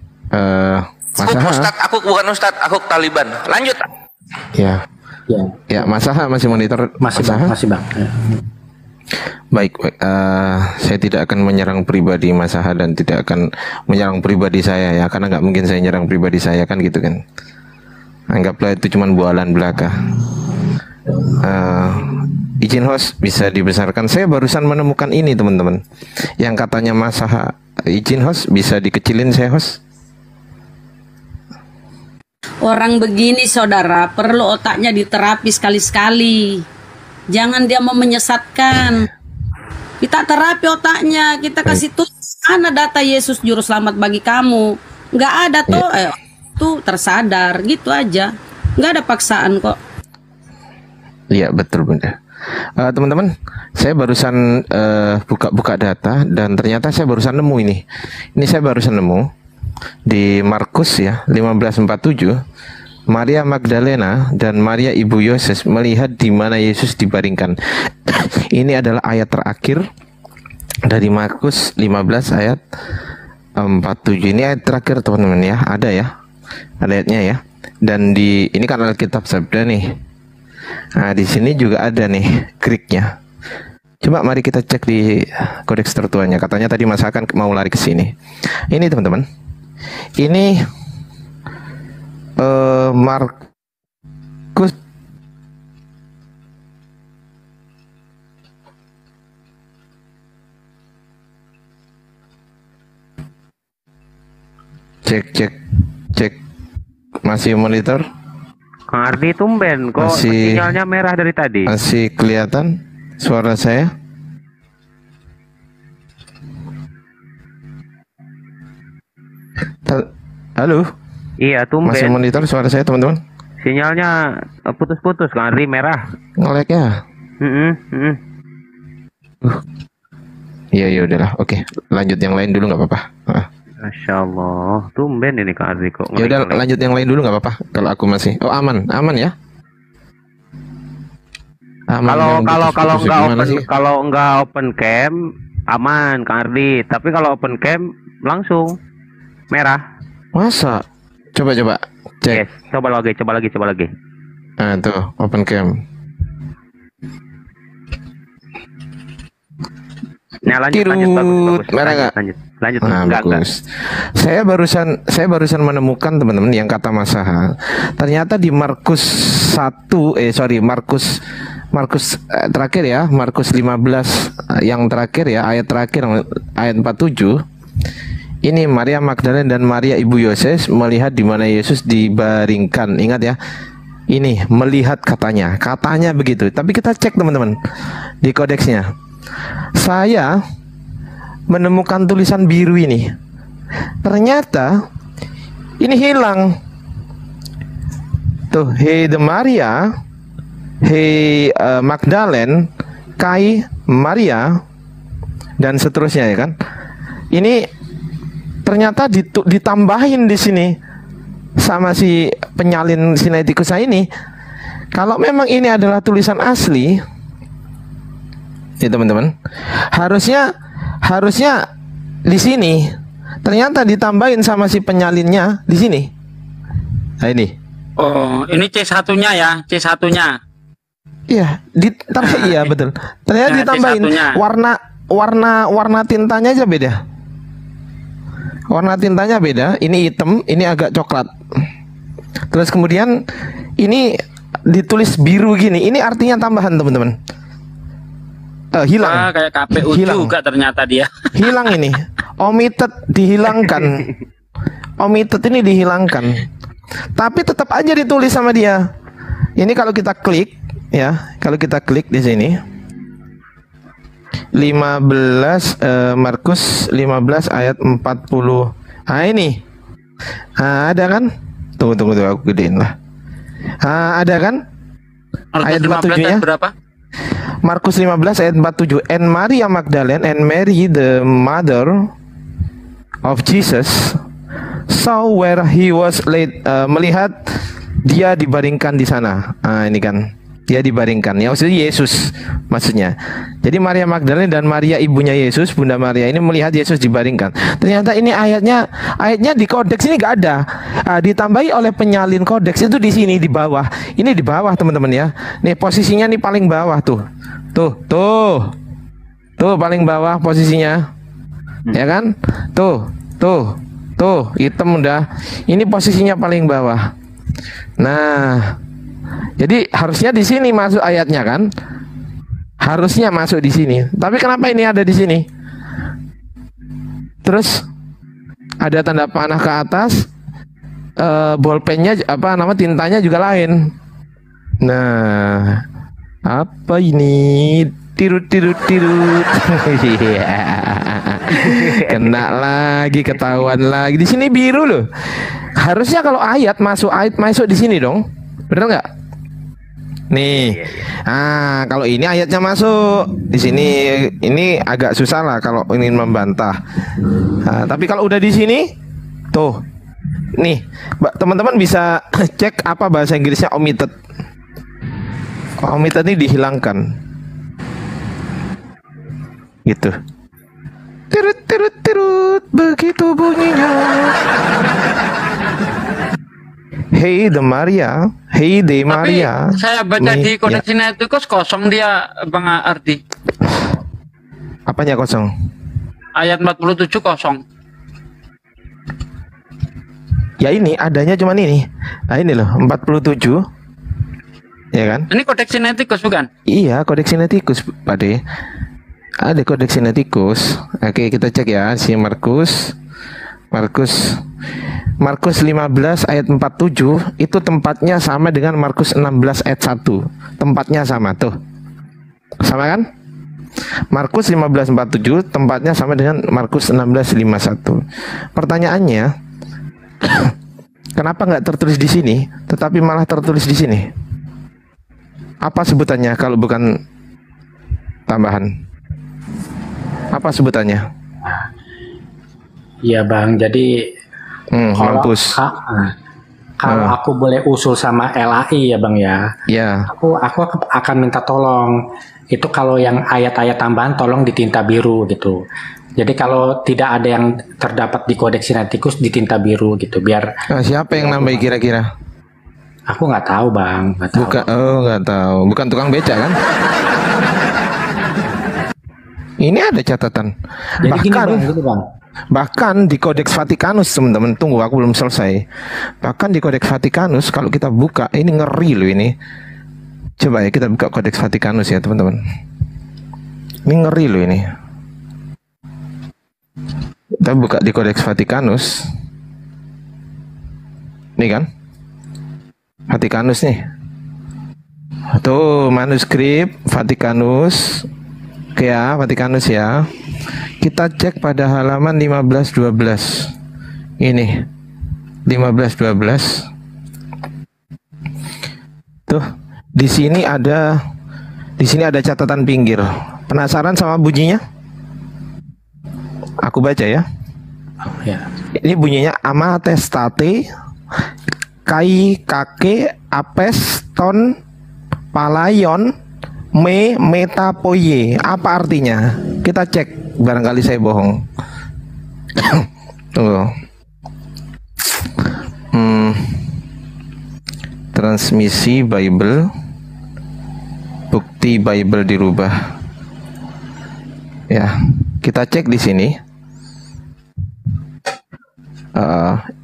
Mas Aha, Aku bukan Ustadz, aku Taliban. Lanjut. ya, Ya, Mas Aha masih monitor. masih Mas bang, Aha? masih bang. Ya. Baik, saya tidak akan menyerang pribadi Mas Aha dan tidak akan menyerang pribadi saya ya, karena nggak mungkin saya nyerang pribadi saya kan gitu kan. Anggaplah itu cuma bualan belaka. Izin host bisa dibesarkan. Saya barusan menemukan ini teman-teman, yang katanya Mas Aha. Izin host bisa dikecilin saya host. Orang begini saudara perlu otaknya diterapi sekali-sekali. Jangan dia mau menyesatkan. Kita terapi otaknya, kita kasih tuh mana data Yesus juru selamat bagi kamu. Nggak ada tuh, tuh tersadar gitu aja. Nggak ada paksaan kok. Iya betul Bunda. Teman-teman, saya barusan buka-buka data dan ternyata saya barusan nemu ini. Ini saya barusan nemu di Markus ya 15:47. Maria Magdalena dan Maria ibu Yoses melihat di mana Yesus dibaringkan. Ini adalah ayat terakhir dari Markus 15 ayat 47. Ini ayat terakhir teman-teman ya, ada ya, ada ayatnya ya. Dan di ini kan Alkitab Sabda nih. Nah di sini juga ada nih Greeknya. Coba mari kita cek di kodeks tertuanya. Katanya tadi Mas Hakan mau lari ke sini. Ini teman-teman. Ini Markus cek masih monitor, Kang Ardi tumben kok Masih- sinyalnya merah dari tadi. masih kelihatan suara saya? Halo, Iya masih tumben. monitor suara saya teman-teman? Sinyalnya putus-putus Kang Ardi merah. Ngeleknya? Iya ya udahlah, oke, lanjut yang lain dulu nggak apa-apa. Masya Allah, tumben ini Kang Ardi kok. Ya udah ngelik-ngelik. lanjut yang lain dulu nggak apa-apa. Kalau aku masih, oh aman ya. Aman, Kalau yang kalau kalau putus-putus nggak gimana open sih? kalau nggak open cam aman Kang Ardi. Tapi kalau open cam langsung merah. Masa? Coba cek. Yes, coba lagi. Nah tuh open cam. Nah lanjut Tirut, bagus. merah nggak? Lanjut. Nah, Enggak. bagus. Saya barusan menemukan teman-teman yang kata Mas Saha. Ternyata di Markus terakhir ya, Markus 15 yang terakhir ya, ayat terakhir ayat 47. Ini Maria Magdalena dan Maria ibu Yoses melihat di mana Yesus dibaringkan. Ingat ya. Ini melihat katanya begitu. Tapi kita cek teman-teman di kodeksnya. Saya menemukan tulisan biru ini. Ternyata ini hilang. Tuh, hey the Maria, hey Magdalene, Kai Maria dan seterusnya ya kan. Ini ternyata ditambahin di sini sama si penyalin sinaiticus ini. Kalau memang ini adalah tulisan asli, ya teman-teman, harusnya di sini. Ternyata ditambahin sama si penyalinnya di sini. Nah ini. Oh, ini C1-nya ya, C1-nya. Iya, iya betul. Ternyata Nah, ditambahin C1-nya. warna tintanya aja beda. Warna tintanya beda. Ini hitam, ini agak coklat. Terus kemudian ini ditulis biru gini. Ini artinya tambahan teman-teman. Hilang. Ah, kayak KPU Hilang. juga ternyata dia. Hilang ini. Omitted dihilangkan. Omitted ini dihilangkan. Tapi tetap aja ditulis sama dia. Ini kalau kita klik ya, kalau kita klik di sini 15 Markus 15 ayat 40. Ah ini. Ada kan? Tunggu aku gedein lah. Ada kan? Ayat 47 nya. Berapa? Markus 15 ayat 47. And Maria Magdalene and Mary the mother of Jesus saw where he was laid, melihat dia dibaringkan di sana. Ini kan dia dibaringkan. Ya maksudnya Yesus maksudnya. Jadi Maria Magdalene dan Maria ibunya Yesus, Bunda Maria ini melihat Yesus dibaringkan. Ternyata ini ayatnya di kodeks ini nggak ada. Ditambahi oleh penyalin kodeks itu di sini di bawah. Ini di bawah teman-teman ya. Nih posisinya nih paling bawah tuh. Tuh paling bawah posisinya. Ya kan? Tuh hitam udah. Ini posisinya paling bawah. Nah, jadi harusnya di sini masuk ayatnya kan? Harusnya masuk di sini. Tapi kenapa ini ada di sini? Terus ada tanda panah ke atas. Bolpennya tintanya juga lain. Nah, apa ini? Tirut. Kena lagi, ketahuan lagi. Di sini biru loh. Harusnya kalau ayat masuk di sini dong. Bener nggak? Nih. Kalau ini ayatnya masuk di sini, ini agak susah lah kalau ingin membantah. Tapi kalau udah di sini, tuh. Nih, teman-teman bisa cek apa bahasa Inggrisnya omitted. Omitted ini dihilangkan. Gitu. tirut tirut begitu bunyinya. Hey the Maria, hey de Maria. Tapi saya baca di Kodeks ya. Sinaiticus kosong dia, Bang Ardi. Apanya kosong? Ayat 47 kosong. Ya ini adanya cuman ini. Nah ini loh 47. Ya kan? Ini Kodeks Sinaiticus bukan? Iya, Kodeks Sinaiticus, Pak De. Ada Kodeks Sinaiticus. Oke, kita cek ya si Markus 15 ayat 47 itu tempatnya sama dengan Markus 16 ayat 1. Tempatnya sama tuh. Sama kan? Markus 15:47 tempatnya sama dengan Markus 16:51. Pertanyaannya, kenapa nggak tertulis di sini, tetapi malah tertulis di sini? Apa sebutannya kalau bukan tambahan? Apa sebutannya? Iya Bang, jadi mampus. Kalau aku boleh usul sama LAI ya Bang ya. Ya. Aku akan minta tolong. Itu kalau yang ayat-ayat tambahan tolong ditinta biru gitu. Jadi kalau tidak ada yang terdapat di Kodeks Sinaiticus ditinta biru gitu biar. Nah, siapa yang nambahin kira-kira? Aku nggak tahu Bang, nggak tahu. Nggak tahu. Bukan tukang beca kan? Ini ada catatan. Jadi gini Bang, gitu Bang. Bahkan di Kodeks Vatikanus, teman-teman, tunggu aku belum selesai. Bahkan di Kodeks Vatikanus kalau kita buka, ini ngeri loh ini. Coba ya kita buka Kodeks Vatikanus ya teman-teman. Ini ngeri loh ini. Kita buka di Kodeks Vatikanus. Nih kan? Vatikanus nih. Tuh manuskrip Vatikanus. Oke ya, Vatikanus ya. Kita cek pada halaman 1512. Ini 1512. Tuh, di sini ada catatan pinggir. Penasaran sama bunyinya? Aku baca ya. Ya. Ini bunyinya amatestate kai kake apes ton palayon me metapoye. Apa artinya? Kita cek, barangkali saya bohong. Tunggu. Transmisi Bible, bukti Bible dirubah. Ya, kita cek di sini.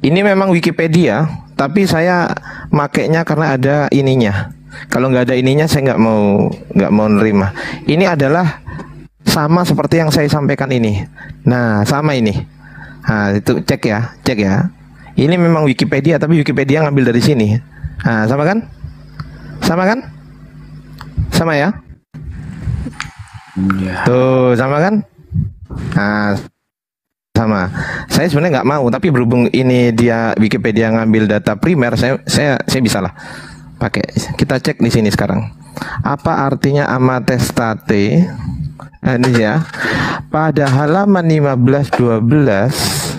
Ini memang Wikipedia, tapi saya makainya karena ada ininya. Kalau nggak ada ininya, saya nggak mau nerima. Ini adalah sama seperti yang saya sampaikan ini. Nah, sama ini. Nah, itu cek ya. Ini memang Wikipedia, tapi Wikipedia ngambil dari sini. Nah, sama kan? Sama ya? Tuh, sama kan? Nah, sama. Saya sebenarnya nggak mau, tapi berhubung ini dia Wikipedia ngambil data primer, saya bisa lah pakai. Kita cek di sini sekarang. Apa artinya amatestate? Nah, ini ya. Pada halaman 1512.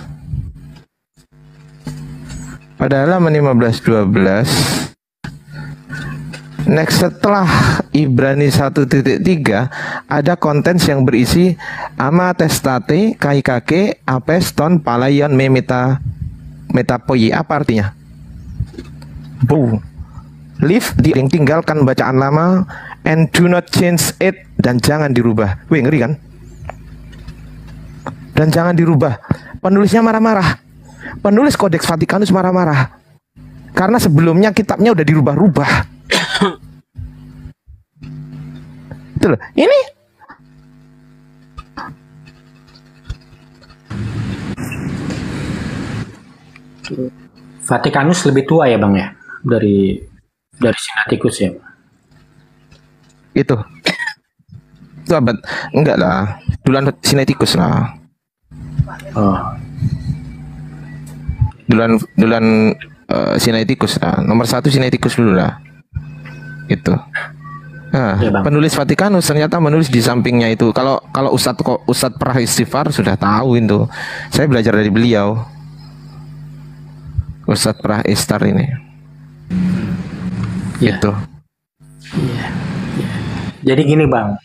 Pada halaman 1512. Next, setelah Ibrani 1.3 ada kontens yang berisi amatestate kai kake apeston palayon me metapoyi. Apa artinya? Leave, tinggalkan bacaan lama, and do not change it, dan jangan dirubah. Wih, ngeri kan? Dan jangan dirubah. Penulisnya marah-marah. Penulis Kodeks Vatikanus marah-marah. Karena sebelumnya kitabnya udah dirubah-rubah. Itu loh. Ini Vatikanus lebih tua ya Bang ya dari Sinaiticus ya. itu abad enggak lah, duluan Sinaiticus lah. Duluan Sinaiticus lah. Nomor 1 Sinaiticus dulu lah. Itu. Nah, ya, penulis Vatikanus ternyata menulis di sampingnya itu. Kalau Ustadz Prahistifar sudah tahu itu. Saya belajar dari beliau. Ustadz Prahistar ini. Ya. Itu. Iya. Jadi gini Bang.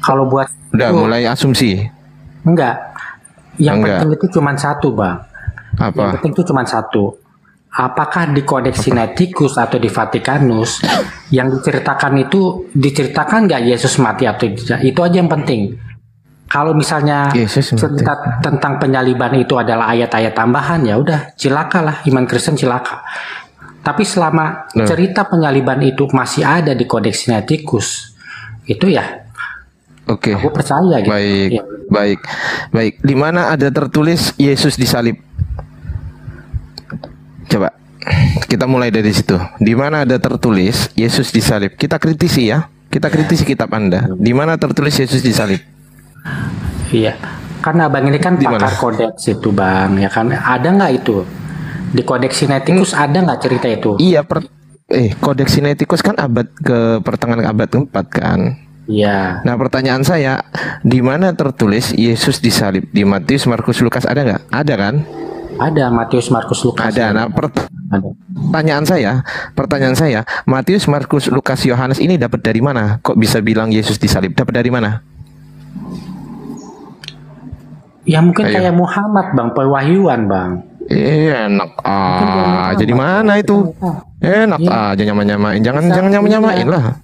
Kalau buat udah mulai asumsi. Enggak. Yang Enggak. penting itu cuma satu, Bang. Yang Apa? penting itu cuma satu. Apakah di Codex Sinaiticus atau di Vatikanus yang diceritakan nggak Yesus mati atau tidak? Itu aja yang penting. Kalau misalnya Yesus mati. cerita tentang penyaliban itu adalah ayat-ayat tambahan, ya udah, cilakalah iman Kristen cilaka. Tapi selama cerita penyaliban itu masih ada di Codex Sinaiticus, itu ya Oke. aku percaya gitu. Baik, Ya. baik. Di mana ada tertulis Yesus disalib? Coba kita mulai dari situ. Di mana ada tertulis Yesus disalib? Kita kritisi ya. Kita kritisi kitab Anda. Di mana tertulis Yesus disalib? Iya, karena abang ini kan Di mana? pakar kodeks itu, Bang, ya kan? Ada nggak itu di Codex Sinaiticus ada nggak cerita itu? Iya, Codex Sinaiticus kan abad ke pertengahan abad ke-4 kan. Iya. Nah, pertanyaan saya, di mana tertulis Yesus disalib? Di Matius, Markus, Lukas ada nggak? Ada kan? Ada Matius, Markus, Lukas. Ada. Nah, pertanyaan saya, Matius, Markus, Lukas, Yohanes ini dapat dari mana? Kok bisa bilang Yesus disalib? Dapat dari mana? Ya mungkin Ayo. kayak Muhammad, Bang, pewahyuan, Bang. Enak aja di mana itu? Enak aja nyama-nyamain. Jangan nyama-nyamain lah.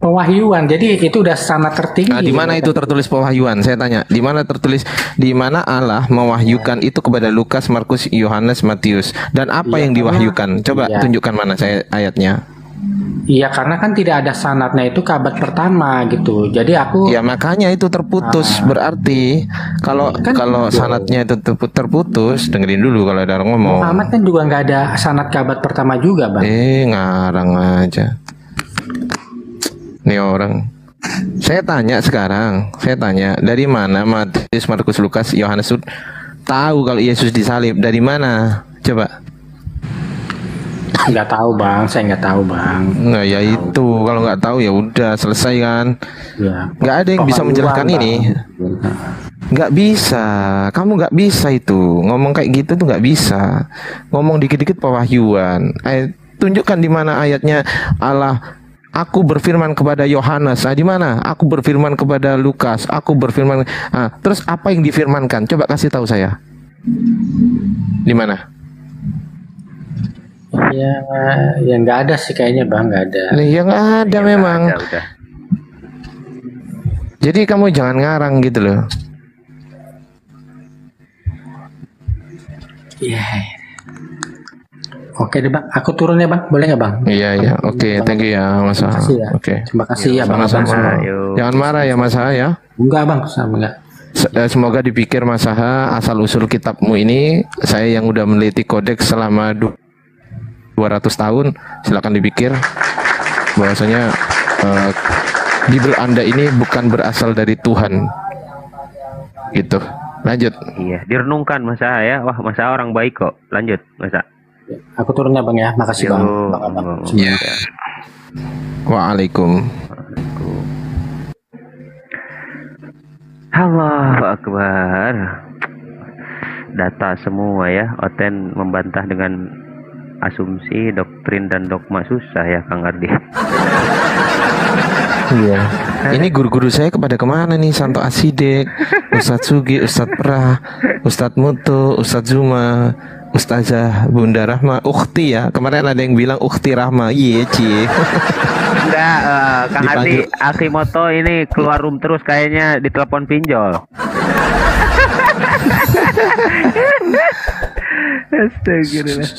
Pewahyuan. Jadi itu udah sangat tertinggi. Nah, di mana itu tertulis pewahyuan? Saya tanya, di mana tertulis, di mana Allah mewahyukan itu kepada Lukas, Markus, Yohanes, Matius, dan apa yang diwahyukan? Coba tunjukkan mana saya ayatnya. Iya, karena kan tidak ada sanadnya itu ke abad pertama gitu. Jadi aku Ya makanya itu terputus. Berarti kalau sanadnya itu terputus, dengerin dulu kalau ada orang ngomong. Muhammad kan juga nggak ada sanad ke abad pertama juga, Bang. Ngarang aja. Nih orang. Saya tanya sekarang, dari mana Matius, Markus, Lukas, Yohanes tahu kalau Yesus disalib? Dari mana? Coba. Nggak tahu, Bang. Saya nggak tahu, Bang. Nah ya itu, kalau nggak tahu ya udah selesai kan. Ya. Nggak ada yang bisa menjelaskan ini. Nggak bisa, kamu nggak bisa itu ngomong kayak gitu tuh nggak bisa. Ngomong dikit-dikit pewahyuan. Tunjukkan di mana ayatnya Allah. Aku berfirman kepada Yohanes. Di mana? Aku berfirman kepada Lukas. Aku berfirman. Terus apa yang difirmankan? Coba kasih tahu saya. Di mana? Ya nggak ada sih kayaknya, Bang, nggak ada. Ya nggak ada memang. Udah. Jadi kamu jangan ngarang gitu loh. Iya. Oke deh, Bang. Aku turun ya, Bang. Boleh nggak, Bang? Iya. Oke, thank you ya Mas. Terima kasih ya. Oke. Terima kasih ya, Bang. Sama-sama. Yuk. Jangan marah ya Mas ya. Enggak, Bang. Sama enggak. Semoga dipikir Mas Aha, asal usul kitabmu ini, saya yang udah meneliti kodeks selama 200 tahun, silakan dipikir bahwasanya Bible Anda ini bukan berasal dari Tuhan. Gitu. Lanjut. Iya, direnungkan Mas Aha ya. Wah, Mas Aha orang baik kok. Lanjut, Mas Aha. Aku turun ya, Bang ya. Makasih, Bang. Ya. Waalaikum. Allahu Akbar. Data semua ya. Oten membantah dengan asumsi, doktrin dan dogma susah ya, Kang Ardi. Iya. Ini guru-guru saya kepada kemana nih? Santo Asidek, Ustadz Sugi, Ustadz Prah, Ustadz Mutu, Ustadz Zuma, Ustazah Bunda Rahma, Ukhti ya. Kemarin ada yang bilang Ukhti Rahma. Iya, cie. Enggak, Kang Ardi, Akimoto ini keluar room terus kayaknya ditelepon pinjol. Astagfirullah.